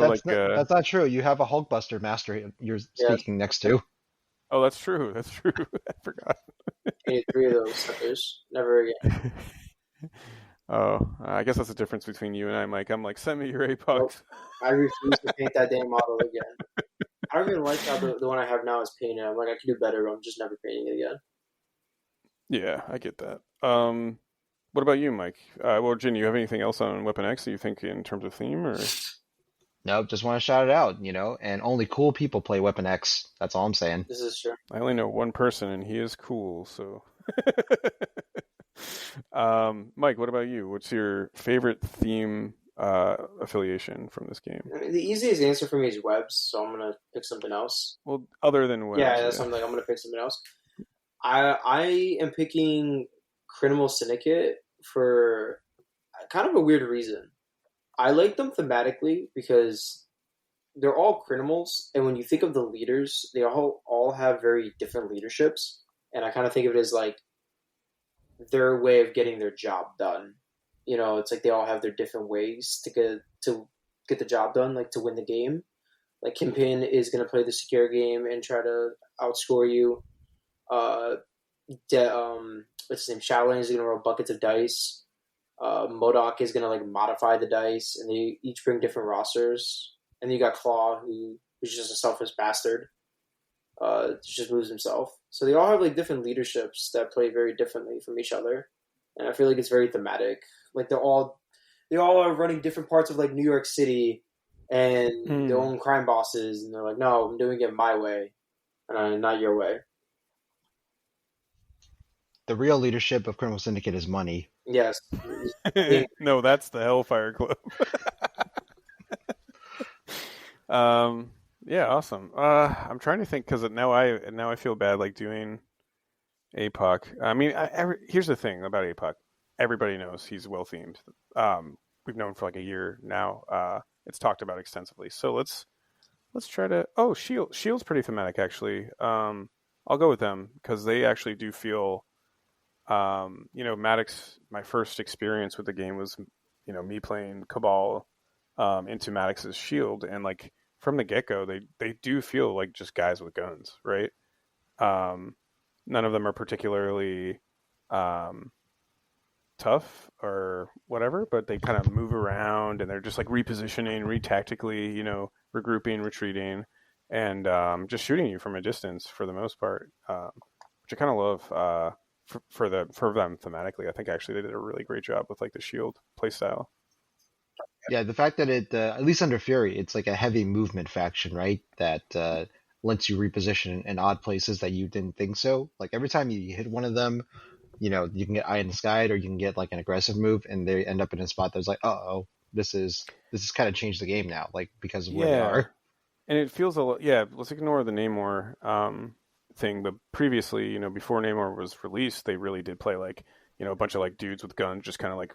That's not true. You have a Hulkbuster master you're speaking next to. Oh, that's true. That's true. I forgot. 3 of those suckers. Never again. Oh, I guess that's the difference between you and I, Mike. I'm like, send me your Nope. APOCs. I refuse to paint that damn model again. I don't even like how the one I have now is painted. I'm like, I can do better, but I'm just never painting it again. Yeah, I get that. What about you, Mike? Well, Jen, you have anything else on Weapon X that you think in terms of theme, or? Nope, just want to shout it out, and only cool people play Weapon X. That's all I'm saying. This is true. I only know one person, and he is cool. So, Mike, what about you? What's your favorite theme affiliation from this game? I mean, the easiest answer for me is webs, so I'm gonna pick something else. Well, other than webs, Yeah, that's something like I'm gonna pick something else. I am picking Criminal Syndicate for kind of a weird reason. I like them thematically because they're all criminals, and when you think of the leaders, they all have very different leaderships, and I kind of think of it as like their way of getting their job done. It's like they all have their different ways to get the job done, like to win the game. Like Kingpin is going to play the secure game and try to outscore you. Uh, what's his name? Shaolin is going to roll buckets of dice. MODOK is going to like modify the dice, and they each bring different rosters. And then you got Claw, who's just a selfless bastard. Just moves himself. So they all have like different leaderships that play very differently from each other, and I feel like it's very thematic. Like they all are running different parts of like New York City and their own crime bosses, and they're like, no, I'm doing it my way, and not your way. The real leadership of Criminal Syndicate is money. Yes. No, that's the Hellfire Club. Yeah, awesome. I'm trying to think because now I feel bad like doing APOC. I mean, here's the thing about APOC. Everybody knows he's well themed. We've known for like a year now. It's talked about extensively. So let's try to. Oh, Shield's pretty thematic actually. I'll go with them because they actually do feel. Maddox. My first experience with the game was, me playing Cabal into Maddox's Shield, and like from the get go, they do feel like just guys with guns, right? None of them are particularly tough or whatever, but they kind of move around and they're just like repositioning, retactically, regrouping, retreating, and just shooting you from a distance for the most part, which I kind of love for them thematically. I think actually they did a really great job with like the shield playstyle. Yeah, the fact that it, at least under Fury, it's like a heavy movement faction, right? That lets you reposition in odd places that you didn't think so. Like every time you hit one of them, you can get Eye in the Sky, or you can get like an aggressive move, and they end up in a spot that's like, this is kind of changed the game now, like because of where they are. And it feels a lot. Yeah, let's ignore the Namor thing, but previously, before Namor was released, they really did play like, a bunch of like dudes with guns, just kind of like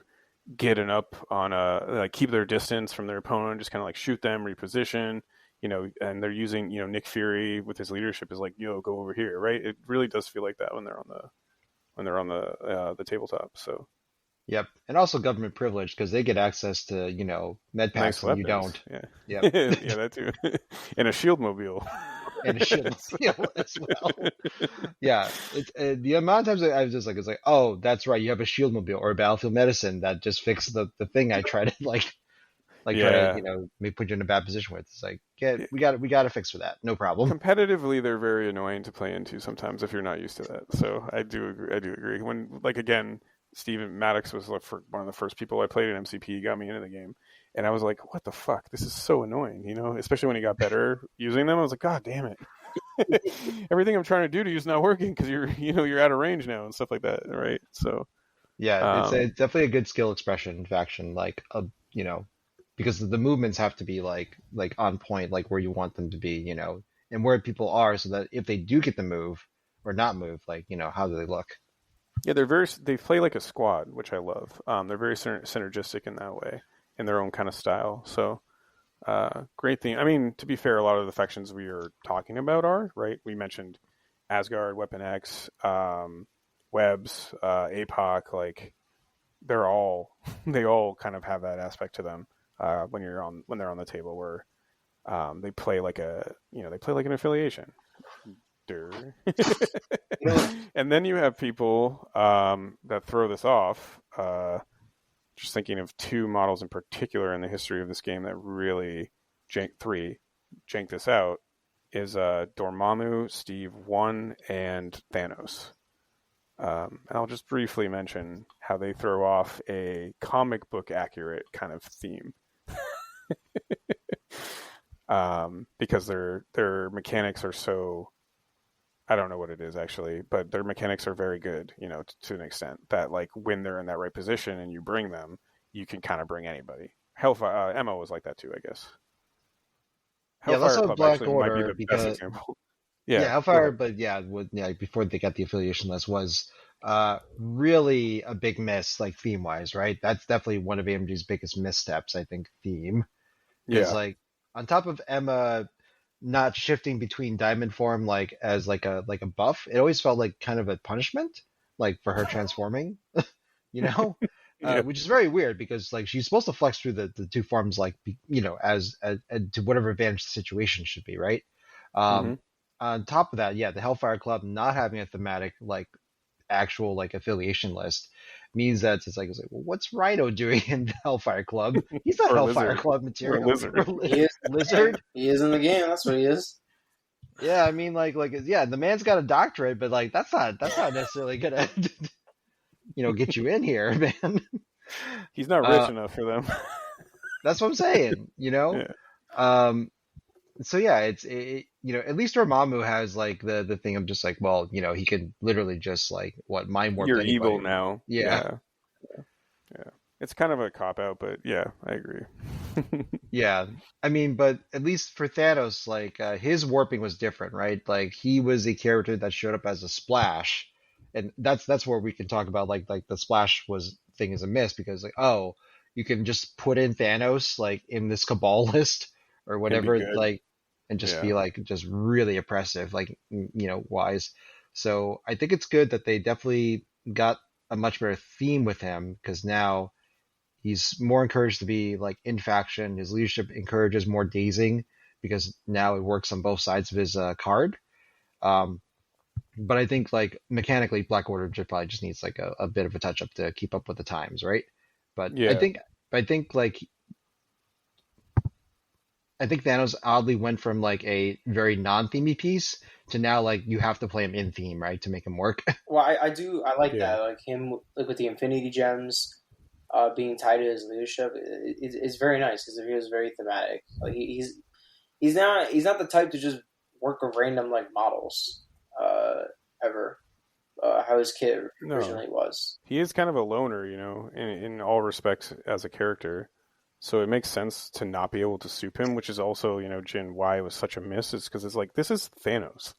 getting up on like keep their distance from their opponent, just kind of like shoot them, reposition, and they're using, Nick Fury with his leadership is like, go over here, right? It really does feel like that when they're on the tabletop. So. Yep, and also government privilege because they get access to med packs and you don't. Yeah, yep. Yeah, that too. And a shield mobile. And a shield mobile as well. Yeah, the amount of times I was just like, it's like, oh, that's right, you have a shield mobile or a battlefield medicine that just fixed the thing I tried to try to put you in a bad position with. It's like, we got to fix for that, no problem. Competitively, they're very annoying to play into sometimes if you're not used to that. So I do agree. When like again. Stephen Maddox was one of the first people I played in MCP. He got me into the game, and I was like, "What the fuck? This is so annoying." Especially when he got better using them. I was like, "God damn it! Everything I'm trying to do to you is not working because you're out of range now and stuff like that, right?" So yeah, it's definitely a good skill expression faction, like because the movements have to be like on point, like where you want them to be, and where people are, so that if they do get the move or not move, like how do they look? Yeah, they play like a squad, which I love. They're very synergistic in that way, in their own kind of style. So, great thing. I mean, to be fair, a lot of the factions we are talking about are, right? We mentioned Asgard, Weapon X, Webs, APOC, like they all kind of have that aspect to them when they're on the table where they play like an affiliation. And then you have people that throw this off just thinking of two models in particular in the history of this game that really jank this out is Dormammu, Steve 1, and Thanos. And I'll just briefly mention how they throw off a comic book accurate kind of theme. Because their mechanics are so, I don't know what it is actually, but their mechanics are very good, to an extent that like when they're in that right position and you bring them, you can kind of bring anybody. Hellfire, Emma was like that too, I guess. Let's Hellfire have Club Black actually might be Order the best because example. Hellfire, but before they got the affiliation list was really a big miss, like theme wise, right? That's definitely one of AMG's biggest missteps, I think, theme. Because like on top of Emma not shifting between diamond form like as like a buff, it always felt like kind of a punishment, like for her transforming, which is very weird because like she's supposed to flex through the two forms like as to whatever advantage the situation should be, right? On top of that, the Hellfire Club not having a thematic like actual like affiliation list means that it's like well, what's Rhino doing in the Hellfire Club? He's not Hellfire Lizard. Club material. Or Lizard. He is Lizard. He is in the game. That's what he is. Yeah, I mean, the man's got a doctorate, but like that's not necessarily gonna, get you in here, man. He's not rich enough for them. That's what I'm saying, So it's at least Dormammu has like the thing of just like, well, he can literally just like mind warp. You're anybody. evil now. Yeah. It's kind of a cop out, but yeah, I agree. Yeah, I mean, but at least for Thanos, like his warping was different, right? Like he was a character that showed up as a splash, and that's where we can talk about like the splash thing is a miss because like you can just put in Thanos like in this Cabal list or whatever like and just be like just really oppressive like wise. So I think it's good that they definitely got a much better theme with him because now he's more encouraged to be like in faction. His leadership encourages more dazing because now it works on both sides of his card. But I think like mechanically, Black Order probably just needs like a bit of a touch up to keep up with the times, right? But I think Thanos oddly went from like a very non-themey piece to now like you have to play him in theme, right, to make him work. Well, I like that, like him like with the Infinity Gems. Being tied to his leadership is very nice because he was very thematic. Like he's not the type to just work with random like models ever. How his kid originally was. He is kind of a loner, in all respects as a character. So it makes sense to not be able to soup him, which is also, Jin, why it was such a miss. It's because it's like, this is Thanos,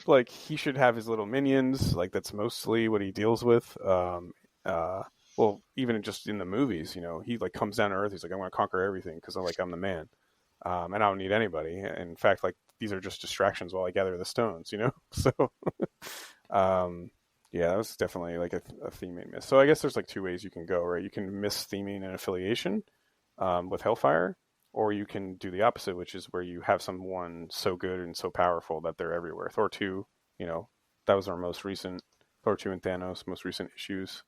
Like, he should have his little minions. Like, that's mostly what he deals with. Well, even just in the movies, he like comes down to Earth. He's like, I'm going to conquer everything because I'm the man, and I don't need anybody. In fact, like these are just distractions while I gather the stones, So, that was definitely like a theming miss. So I guess there's like two ways you can go, right? You can miss theming and affiliation with Hellfire, or you can do the opposite, which is where you have someone so good and so powerful that they're everywhere. Thor 2, that was our most recent Thor 2 and Thanos most recent issues.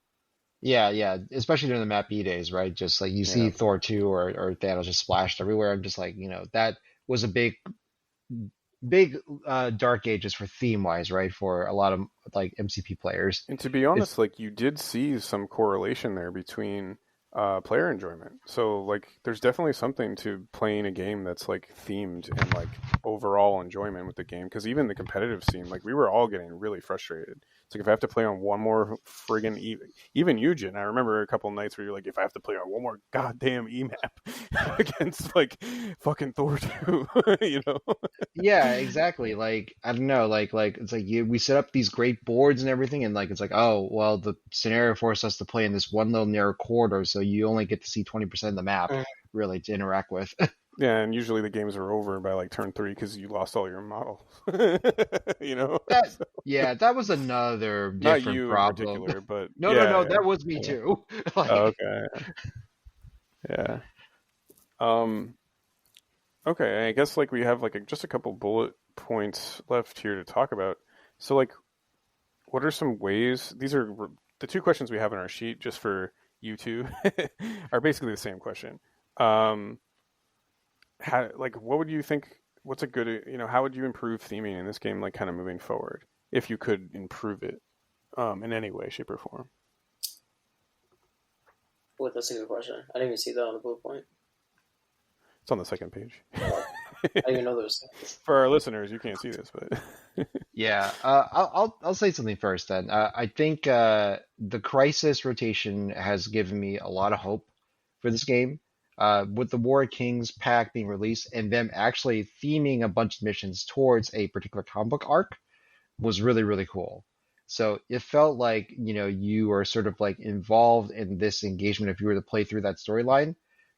Yeah, especially during the Map E days, right? Just like you see Thor 2 or Thanos just splashed everywhere. I'm just like, that was a big dark ages for theme wise, right? For a lot of like MCP players. And to be honest, like you did see some correlation there between player enjoyment. So like there's definitely something to playing a game that's like themed and like overall enjoyment with the game, because even the competitive scene, like we were all getting really frustrated. It's like if I have to play on one more friggin' even Eugen, I remember a couple nights where you're like, if I have to play on one more goddamn EMAP against like fucking Thor 2, Yeah, exactly. Like I don't know, like it's like we set up these great boards and everything, and like it's like, oh well, the scenario forced us to play in this one little narrow corridor, so you only get to see 20% of the map really to interact with. Yeah, and usually the games are over by like turn 3 because you lost all your models. That was another different not you problem. in particular, but no, that was me too. Like, okay. Yeah. Okay, I guess like we have like just a couple bullet points left here to talk about. So like, what are some ways? These are the two questions we have in our sheet, just for you two, are basically the same question. How, like, what would you think? What's a good, how would you improve theming in this game, like, kind of moving forward, if you could improve it, in any way, shape, or form? Well, that's a good question. I didn't even see that on the bullet point. It's on the second page. I didn't even know there was. For our listeners, you can't see this, but Yeah, I'll say something first then. I think the Crisis rotation has given me a lot of hope for this game. With the War of Kings pack being released and them actually theming a bunch of missions towards a particular comic book arc was really, really cool. So it felt like, you were sort of like involved in this engagement if you were to play through that storyline,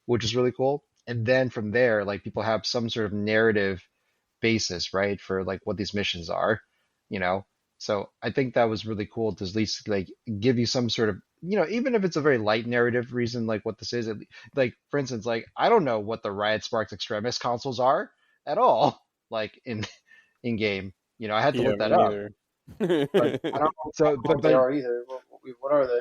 which is really cool. And then from there, like people have some sort of narrative basis, right, for like what these missions are, you know. So I think that was really cool to at least like give you some sort of, even if it's a very light narrative reason, like what this is. Like for instance, like I don't know what the Riot Sparks Extremis consoles are at all, like in game. I had to look that up. But I don't know so, what they are either. What are they?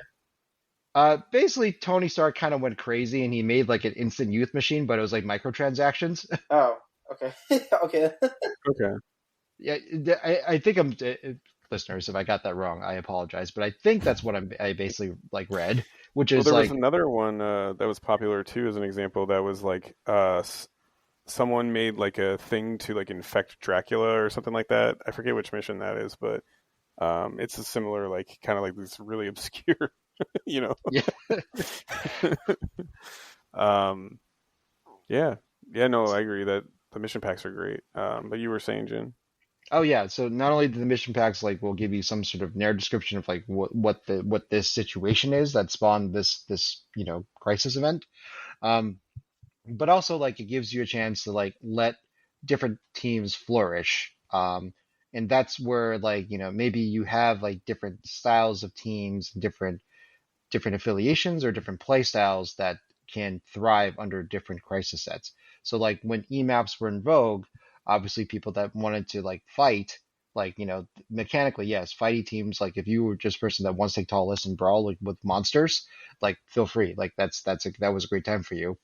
Basically, Tony Stark kind of went crazy and he made like an instant youth machine, but it was like microtransactions. Oh, okay, okay. okay. Yeah, I think listeners, if I got that wrong, I apologize, but I think that's what I basically like read, which is there like was another one that was popular too, as an example. That was like someone made like a thing to like infect Dracula or something like that. I forget which mission that is, but it's a similar, like, kind of like this really obscure, Yeah. Yeah, no, I agree that the mission packs are great. But you were saying, Jin? Oh yeah, so not only do the mission packs like will give you some sort of narrative description of like what this situation is that spawned this crisis event, but also like it gives you a chance to like let different teams flourish. And that's where like maybe you have like different styles of teams, different affiliations or different play styles that can thrive under different crisis sets. So like when E-maps were in vogue, obviously people that wanted to like fight, like, mechanically, yes, fighty teams, like if you were just a person that wants to take tall lists and brawl like with monsters, like feel free. Like that was a great time for you.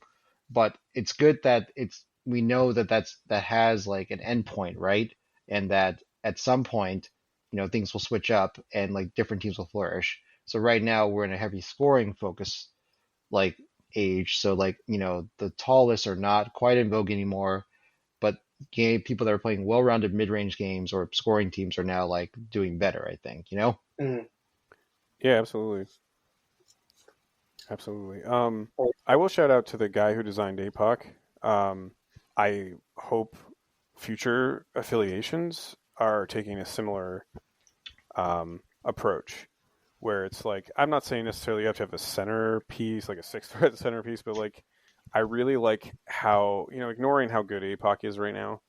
But it's good that we know that that has like an endpoint, right? And that at some point, things will switch up and like different teams will flourish. So right now we're in a heavy scoring focus like age. So like, the tall lists are not quite in vogue anymore, but people that are playing well-rounded mid-range games or scoring teams are now like doing better, I think, Mm-hmm. Yeah, absolutely. Absolutely. I will shout out to the guy who designed APOC. I hope future affiliations are taking a similar approach, where it's like, I'm not saying necessarily you have to have a centerpiece, like a 6-thread centerpiece, but like I really like how, ignoring how good APOC is right now,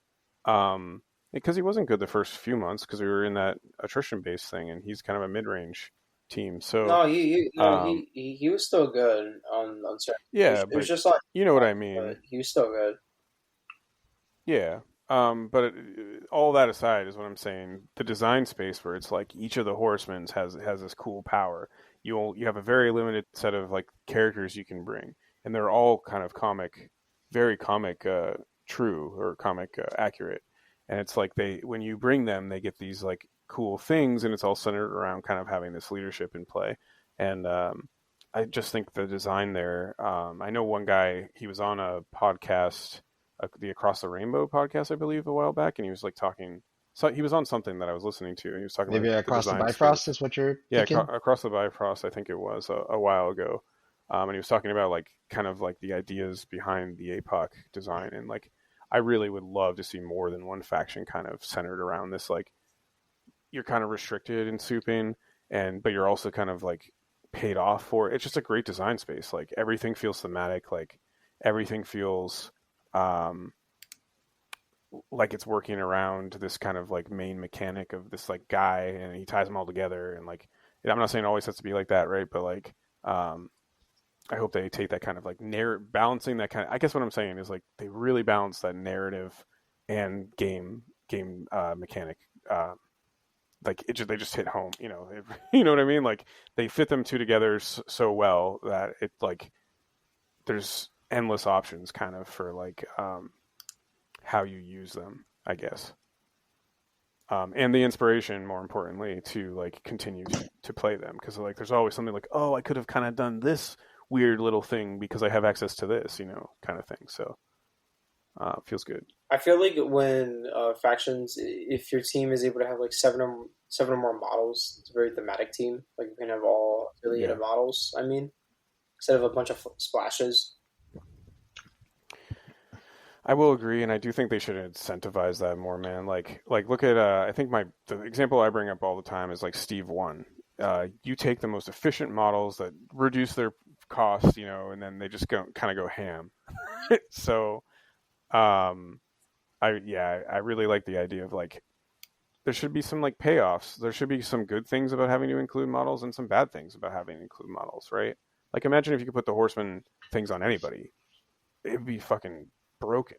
because he wasn't good the first few months because we were in that attrition based thing, and he's kind of a mid-range team. So No, he was still good on certain. yeah, It was but just like, you know what I mean. but he was still good. Yeah. But all that aside is what I'm saying. The design space where it's like each of the horsemen has this cool power. You have a very limited set of like characters you can bring, and they're all kind of very comic true or comic accurate. And it's like when you bring them, they get these like cool things, and it's all centered around kind of having this leadership in play. And I just think the design there. I know one guy, he was on a podcast, the Across the Rainbow podcast, I believe, a while back, and he was like talking. So he was on something that I was listening to, and he was talking maybe about Across the design Bifrost space. is what you're Yeah, thinking? Across the Bifrost, I think it was a while ago, and he was talking about like kind of like the ideas behind the APOC design, and like I really would love to see more than one faction kind of centered around this. Like you're kind of restricted in souping, but you're also kind of like paid off for it. It's just a great design space. Like everything feels thematic. Like everything feels like it's working around this kind of like main mechanic of this like guy, and he ties them all together. And like, I'm not saying it always has to be like that, right? But like, I hope they take that kind of like balancing that kind of. I guess what I'm saying is like they really balance that narrative and game mechanic like they just hit home. You know what I mean? Like they fit them two together so well that it like there's endless options kind of for like how you use them, I guess. And the inspiration, more importantly, to like continue to play them, because like there's always something like, oh, I could have kind of done this weird little thing because I have access to this, kind of thing. So feels good. I feel like when factions, if your team is able to have like seven or more models, it's a very thematic team. Like you can have all affiliated models. I mean, instead of a bunch of splashes. I will agree, and I do think they should incentivize that more, man. Like look at I think the example I bring up all the time is like Steve 1. You take the most efficient models that reduce their cost, and then they just kind of go ham. So, I really like the idea of like there should be some like payoffs. There should be some good things about having to include models and some bad things about having to include models, right? Like imagine if you could put the horseman things on anybody, it'd be fucking broken.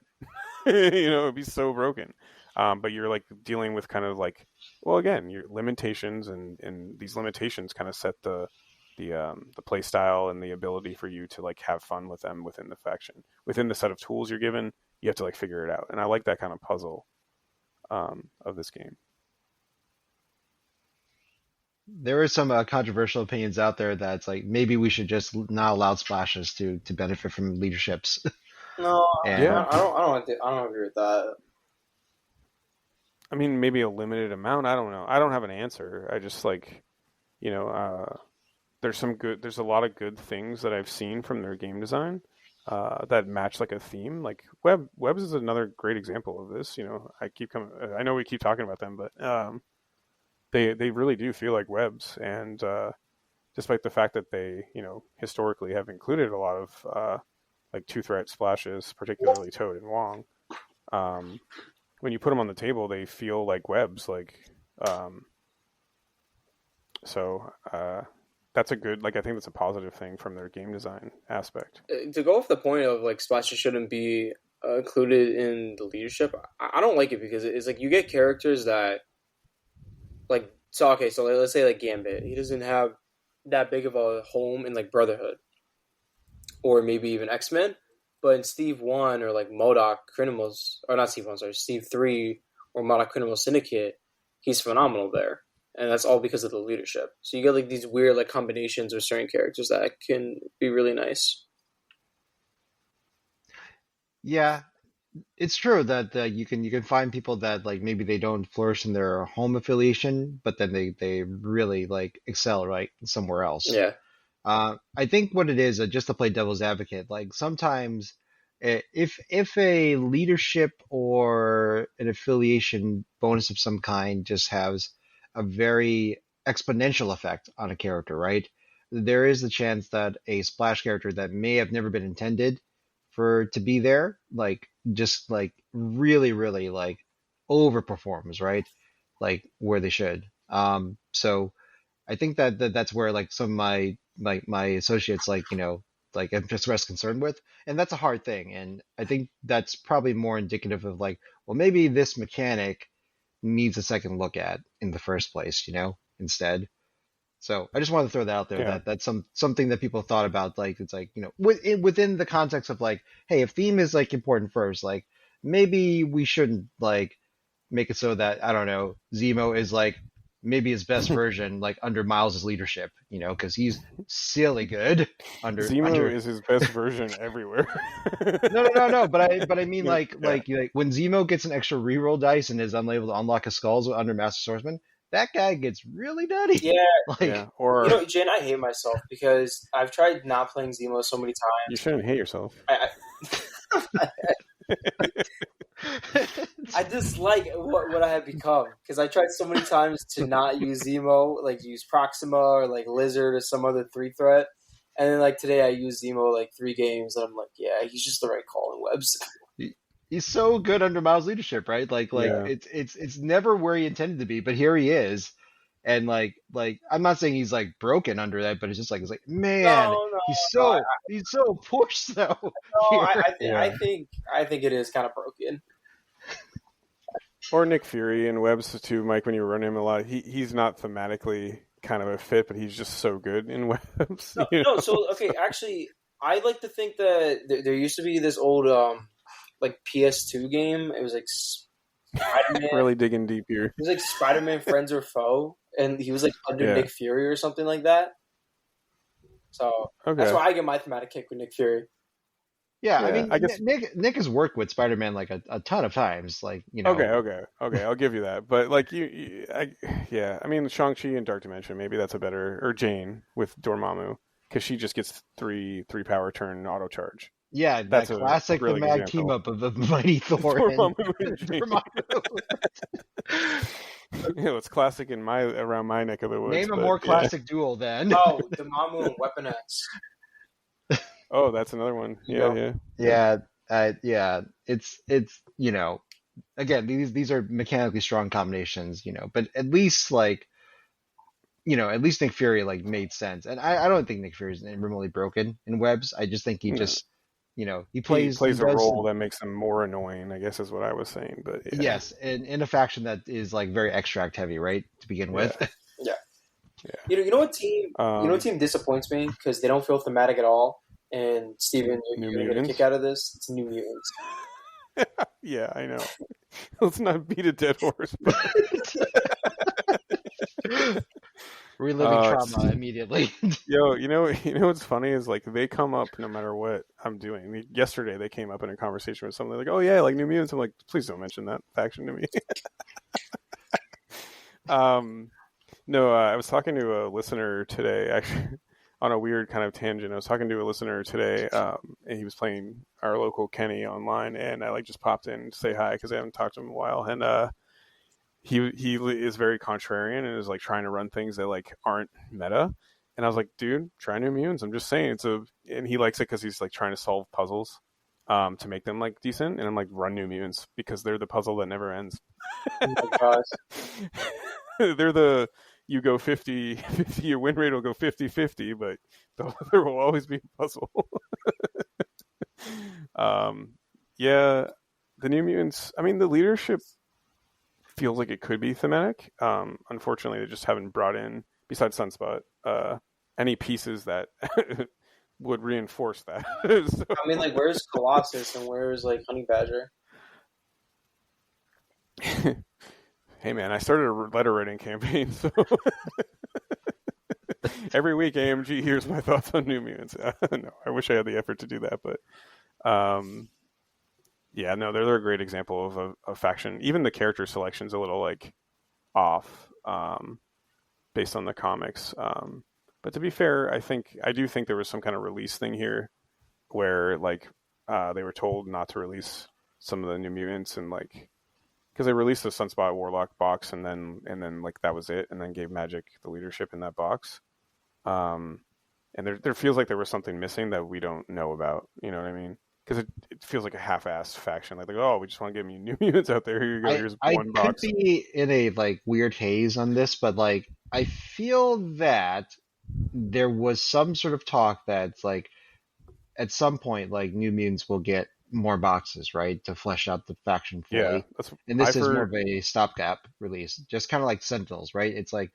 It'd be so broken. But you're like dealing with kind of like, well, again, your limitations, and these limitations kind of set the play style and the ability for you to like have fun with them within the faction, within the set of tools you're given. You have to like figure it out, and I like that kind of puzzle of this game. There are some controversial opinions out there that's like maybe we should just not allow splashes to benefit from leaderships. No, And, I don't agree with that. I mean, maybe a limited amount. I don't know. I don't have an answer. I just like, there's a lot of good things that I've seen from their game design that match like a theme. Like Webs is another great example of this. I know we keep talking about them, but they really do feel like Webs, and despite the fact that they historically have included a lot of like 2-threat splashes, particularly Toad and Wong. When you put them on the table, they feel like Webs. Like, that's a good. Like, I think that's a positive thing from their game design aspect. To go off the point of like splashes shouldn't be included in the leadership, I don't like it because it's like you get characters that, like, so let's say like Gambit, he doesn't have that big of a home in like Brotherhood, or maybe even X-Men, but in Steve 1 or like MODOK Criminals, or not Steve 1, sorry, Steve 3 or MODOK Criminal Syndicate, he's phenomenal there. And that's all because of the leadership. So you get like these weird like combinations with certain characters that can be really nice. yeah, it's true that you can find people that like maybe they don't flourish in their home affiliation, but then they really like excel right somewhere else. Yeah. I think what it is, just to play devil's advocate, like sometimes if a leadership or an affiliation bonus of some kind just has a very exponential effect on a character, right? There is the chance that a splash character that may have never been intended for to be there, like just like really, really like overperforms, right? Like where they should. So I think that's where like some of my associates like like I'm just less concerned with, and that's a hard thing. And I think that's probably more indicative of like, well, maybe this mechanic needs a second look at in the first place, instead. So I just wanted to throw that out there, Yeah. that's something that people thought about. Like it's like within the context of like, hey, if theme is like important first, like maybe we shouldn't like make it so that I don't know, Zemo is like maybe his best version, like under Miles's leadership, because he's silly good under Zemo is his best version everywhere. No. But I mean, Yeah. like when Zemo gets an extra reroll dice and is unable to unlock his skulls under Master Swordsman, that guy gets really nutty. Yeah. Like, Yeah. Or Jen, I hate myself because I've tried not playing Zemo so many times. You shouldn't hate yourself. I dislike what I have become because I tried so many times to not use Zemo, like use Proxima or like Lizard or some other 3-threat, and then like today I use Zemo like 3 games, and I'm like, yeah, he's just the right call in Webs. he's so good under Miles' leadership, right? Like Yeah. it's never where he intended to be, but here he is. And like I'm not saying he's like broken under that, but it's just like man, he's so pushed though. No, I think it is kind of broken. Or Nick Fury in webs too, Mike. When you run him a lot, he's not thematically kind of a fit, but he's just so good in webs. No. So okay, actually, I like to think that there used to be this old like PS2 game. It was like Spider-Man. Really digging deep here. It was like Spider-Man Friends or Foe, and he was like under Yeah. Nick Fury or something like that. So that's why I get my thematic kick with Nick Fury. Yeah, Yeah, I mean, I guess- Nick has worked with Spider-Man like a ton of times, like, you know. Okay, I'll give you that. But like I mean, Shang-Chi and Dark Dimension, maybe that's a better, or Jane with Dormammu, because she just gets three power turn auto charge. Yeah, That's that a classic really good Mag example. team up of the Mighty Thor and Dormammu and Jane. Dormammu. It's classic around my neck of the woods. Name a but, more yeah. classic duel then. Oh, Dormammu and Weapon X. Oh, that's another one. Yeah. Yeah, it's you know, again, these are mechanically strong combinations, you know, but at least like, you know, at least Nick Fury like made sense, and I don't think Nick Fury is remotely broken in webs. I just think he just, you know, he plays a role that makes him more annoying, I guess is what I was saying. But yeah. Yes, in a faction that is like very extract heavy, right, to begin with. Yeah. Yeah. You know what team disappoints me because they don't feel thematic at all. And Stephen, you're gonna get a kick out of this. It's New Mutants. Yeah, I know. Let's not beat a dead horse. Reliving trauma immediately. Yo, you know what's funny is like they come up no matter what I'm doing. Yesterday they came up in a conversation with someone like, "Oh yeah, like New Mutants." I'm like, "Please don't mention that faction to me." No, I was talking to a listener today, actually, on a weird kind of tangent. I was talking to a listener today, and he was playing our local Kenny online, and I like just popped in to say hi because I haven't talked to him in a while, and he is very contrarian and is like trying to run things that like aren't meta, and I was like, dude, try New Mutants. I'm just saying and he likes it because he's like trying to solve puzzles, to make them like decent, and I'm like, run New Mutants because they're the puzzle that never ends. Oh my gosh. They're you go 50, your win rate will go 50-50, but there will always be a puzzle. Yeah, the New Mutants, I mean, the leadership feels like it could be thematic. Unfortunately, they just haven't brought in, besides Sunspot, any pieces that would reinforce that. So, I mean, like, where's Colossus and where's like Honey Badger? hey man, I started a letter writing campaign, so every week AMG here's my thoughts on New Mutants. No, I wish I had the effort to do that, but yeah, no, they're a great example of a faction. Even the character selection's a little like off, based on the comics. But to be fair, I do think there was some kind of release thing here where like they were told not to release some of the New Mutants, and like because they released the Sunspot Warlock box and then like that was it, and then gave Magic the leadership in that box. And there feels like there was something missing that we don't know about. You know what I mean? Because it feels like a half-assed faction. Like, oh, we just want to get New Mutants out there. Here you go. Here's one box. I could be in a like weird haze on this, but like I feel that there was some sort of talk that's like at some point like New Mutants will get more boxes, right, to flesh out the faction fully. Yeah, and this is more of a stopgap release, just kind of like Sentinels, right? It's like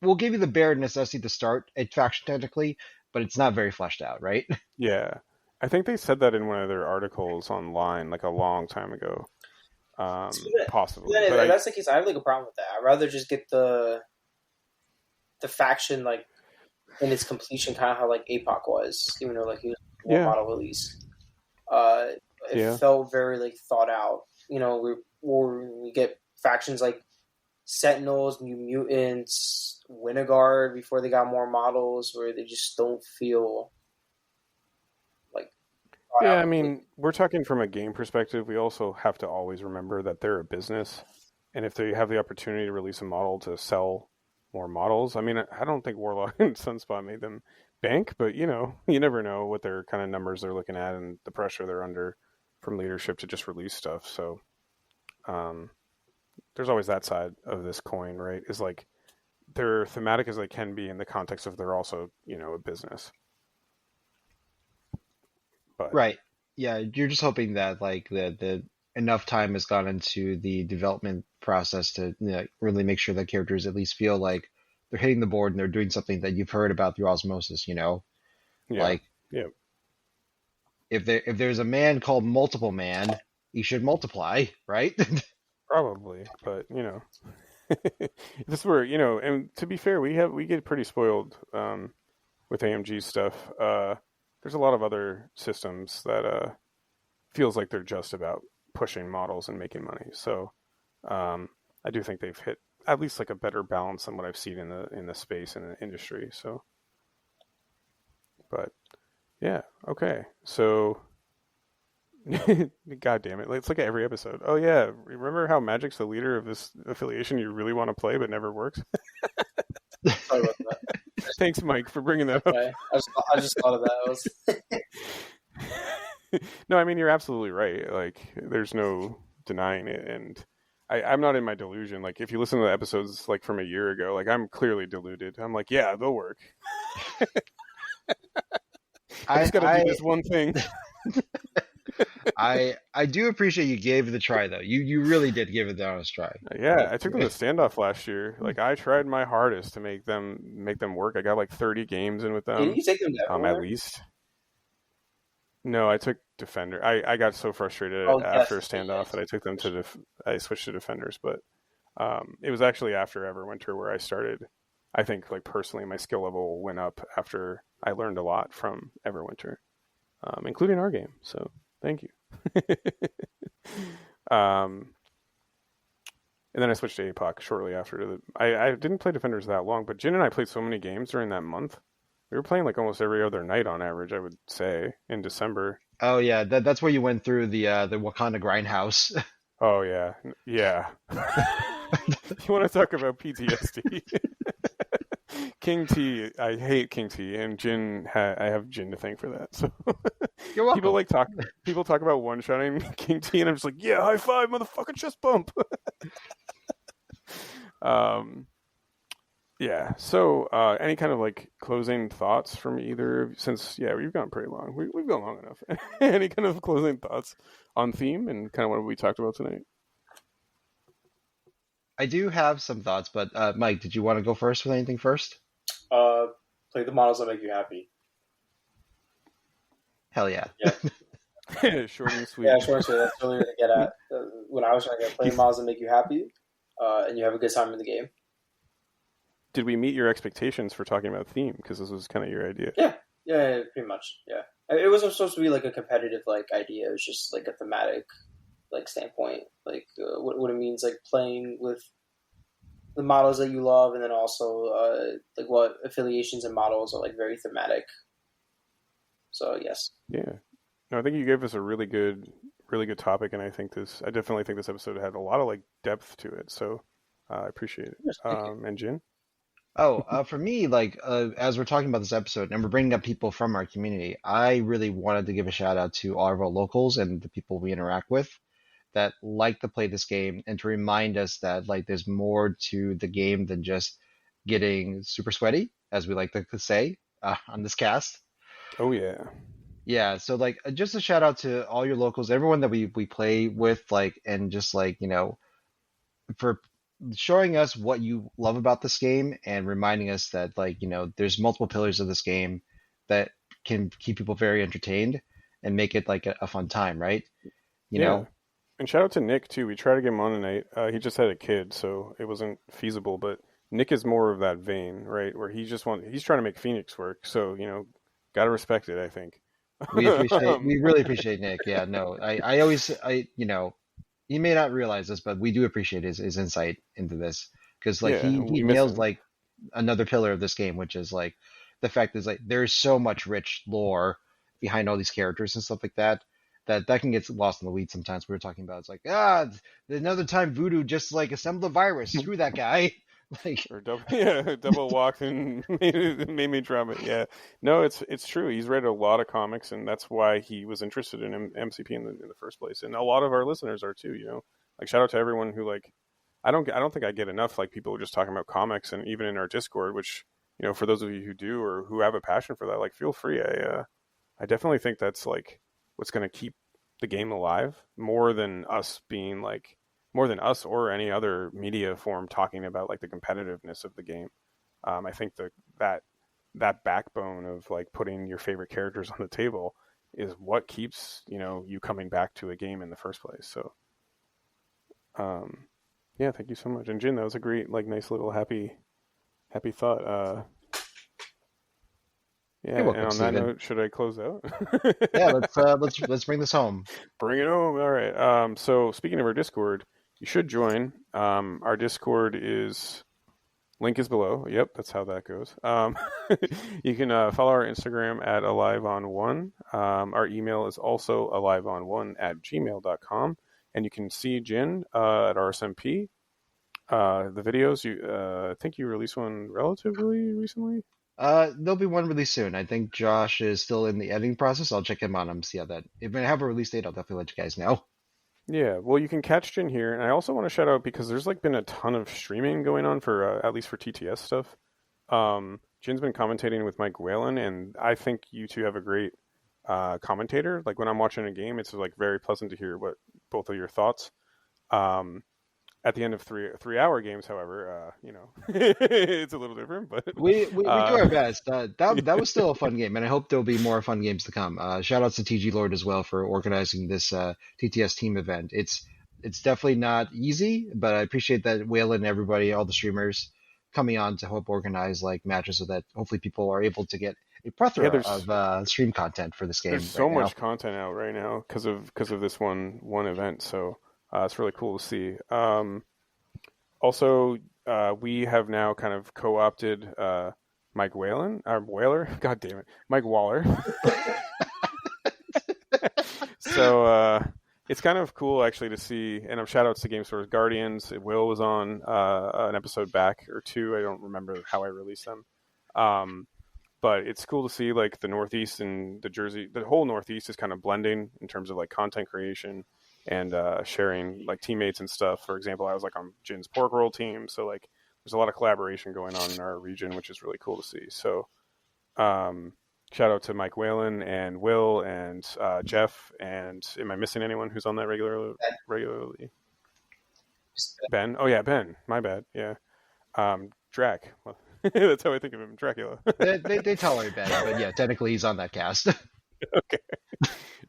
we'll give you the bare necessity to start a faction technically, but it's not very fleshed out, right? Yeah, I think they said that in one of their articles online, like a long time ago. Possibly. Then, if that's the case, I have like a problem with that. I'd rather just get the faction like in its completion, kind of how like APOC was, even though like he was one model release. It felt very like thought out. You know, we get factions like Sentinels, New Mutants, Winterguard before they got more models, where they just don't feel like. Yeah, I mean, we're talking from a game perspective. We also have to always remember that they're a business, and if they have the opportunity to release a model to sell more models, I mean, I don't think Warlock and Sunspot made them bank, but you know, you never know what their kind of numbers they're looking at and the pressure they're under from leadership to just release stuff. So there's always that side of this coin, right? Is like they're thematic as they can be in the context of they're also, you know, a business. But right. Yeah, you're just hoping that like the enough time has gone into the development process to really make sure that characters at least feel like they're hitting the board and they're doing something that you've heard about through osmosis. Yeah. Like Yeah. if there's a man called Multiple Man, he should multiply, right? Probably, but this where and to be fair, we get pretty spoiled with AMG stuff. There's a lot of other systems that feels like they're just about pushing models and making money. So I do think they've hit at least like a better balance than what I've seen in the space and the industry. So, but yeah, okay. So, God damn it! It's like every episode. Oh yeah, remember how Magic's the leader of this affiliation you really want to play but never works? Sorry about that. Thanks, Mike, for bringing that Okay. up. I just thought of that. No, I mean you're absolutely right. Like, there's no denying it, and I'm not in my delusion. Like, if you listen to the episodes like from a year ago, like I'm clearly deluded. I'm like, yeah, they'll work. I just got to do this one thing. I do appreciate you gave it a try though. You really did give it the honest try. Yeah, I took them to standoff last year. Like, I tried my hardest to make them work. I got like 30 games in with them. Did you take them at least. No, I took Defender. I got so frustrated after standoff that I took them to I switched to Defenders, but it was actually after Everwinter where I started. I think, like, personally, my skill level went up after I learned a lot from Everwinter, including our game. So thank you. And then I switched to APOC shortly after. I didn't play Defenders that long, but Jin and I played so many games during that month. We were playing like almost every other night on average, I would say, in December. Oh yeah, that's where you went through the Wakanda grindhouse. Oh yeah, yeah. You want to talk about PTSD? King T, I hate King T, and Jin. I have Jin to thank for that. So You're welcome. People talk about one-shotting King T, and I'm just like, yeah, high five, motherfucker, chest bump. Yeah. So, any kind of like closing thoughts from either? Since we've gone pretty long. We've gone long enough. Any kind of closing thoughts on theme and kind of what we talked about tonight? I do have some thoughts, but Mike, did you want to go first with anything first? Play the models that make you happy. Hell yeah. Yeah. Short and sweet. Yeah, short and sweet. That's really what I get at. When I was trying to get play models that make you happy, and you have a good time in the game. Did we meet your expectations for talking about theme? Because this was kind of your idea. Yeah, pretty much. Yeah, it wasn't supposed to be like a competitive like idea. It was just like a thematic like standpoint, like what it means, like playing with the models that you love, and then also like what affiliations and models are like very thematic. So yes. Yeah. No, I think you gave us a really good topic, and I definitely think this episode had a lot of like depth to it. So I appreciate it. Yes, and Jin? Oh, for me, like as we're talking about this episode and we're bringing up people from our community, I really wanted to give a shout out to all of our locals and the people we interact with that like to play this game and to remind us that like there's more to the game than just getting super sweaty, as we like to say on this cast. Oh yeah. Yeah, so like just a shout out to all your locals, everyone that we play with, like, and just like, for showing us what you love about this game and reminding us that like, there's multiple pillars of this game that can keep people very entertained and make it like a fun time, right? You know? And shout out to Nick too. We tried to get him on tonight. He just had a kid, so it wasn't feasible, but Nick is more of that vein, right? Where he's trying to make Phoenix work. So, gotta respect it, I think. We really appreciate Nick. Yeah, no, I always, he may not realize this, but we do appreciate his insight into this because like he nails like another pillar of this game, which is like the fact is like there's so much rich lore behind all these characters and stuff like that can get lost in the weeds sometimes. We were talking about it's like another time Voodoo just like assembled a virus. Screw that guy. Like or double walked and made me drama. Yeah, no, it's true. He's read a lot of comics, and that's why he was interested in MCP in the first place. And a lot of our listeners are too. Like shout out to everyone who like. I don't think I get enough like people just talking about comics, and even in our Discord, which for those of you who do or who have a passion for that, like feel free. I definitely think that's like what's going to keep the game alive more than us or any other media form talking about like the competitiveness of the game. I think that backbone of like putting your favorite characters on the table is what keeps you coming back to a game in the first place. So yeah, thank you so much. And Jin, that was a great, like, nice little happy thought. Yeah, welcome, and on Stephen. that note, should I close out? Yeah, let's bring this home. Bring it home. All right. So speaking of our Discord, you should join. Our Discord link is below. Yep, that's how that goes. You can follow our Instagram at aliveon1. Our email is also aliveon1@gmail.com. And you can see Jin at RSMP. The videos, I think you released one relatively recently. There'll be one released soon. I think Josh is still in the editing process. I'll check him on him, see how that. If I have a release date, I'll definitely let you guys know. Yeah, well, you can catch Jin here, and I also want to shout out because there's like been a ton of streaming going on for at least for TTS stuff. Jin's been commentating with Mike Whalen, and I think you two have a great commentator. Like when I'm watching a game, it's like very pleasant to hear what both of your thoughts. At the end of 3-hour games, however, it's a little different, but we do our best. That was still a fun game, and I hope there'll be more fun games to come. Shout outs to TG Lord as well for organizing this TTS team event. It's definitely not easy, but I appreciate that Whalen and everybody, all the streamers, coming on to help organize like matches so that hopefully people are able to get a plethora of stream content for this game. There's so much content out right now because of this one event, so. It's really cool to see. Also, we have now kind of co-opted Mike Whalen, Whaler. God damn it, Mike Waller. So it's kind of cool actually to see. And shout outs to GameStore Guardians. Will was on an episode back or two. I don't remember how I released them. But it's cool to see like the Northeast and the whole Northeast is kind of blending in terms of like content creation. And sharing like teammates and stuff. For example, I was like on Jin's pork roll team, so like there's a lot of collaboration going on in our region, which is really cool to see. So shout out to Mike Whalen and Will and Jeff. And am I missing anyone who's on that regularly? Ben. Oh yeah, Ben. My bad. Yeah. Drac. Well, that's how I think of him. Dracula. they tolerate Ben, but yeah, technically he's on that cast. Okay.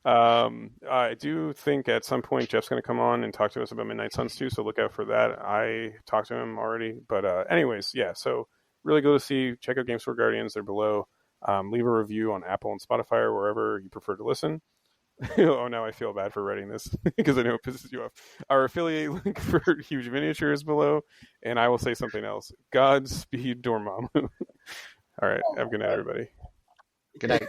I do think at some point Jeff's going to come on and talk to us about Midnight Suns too, so look out for that. I talked to him already, but anyways, yeah, so really good to see. Check out GameStore Guardians, they're below. Leave a review on Apple and Spotify or wherever you prefer to listen. Oh, now I feel bad for writing this because I know it pisses you off. Our affiliate link for Huge Miniature is below, and I will say something else. Godspeed Dormammu. All right, have a good night, everybody. Good night.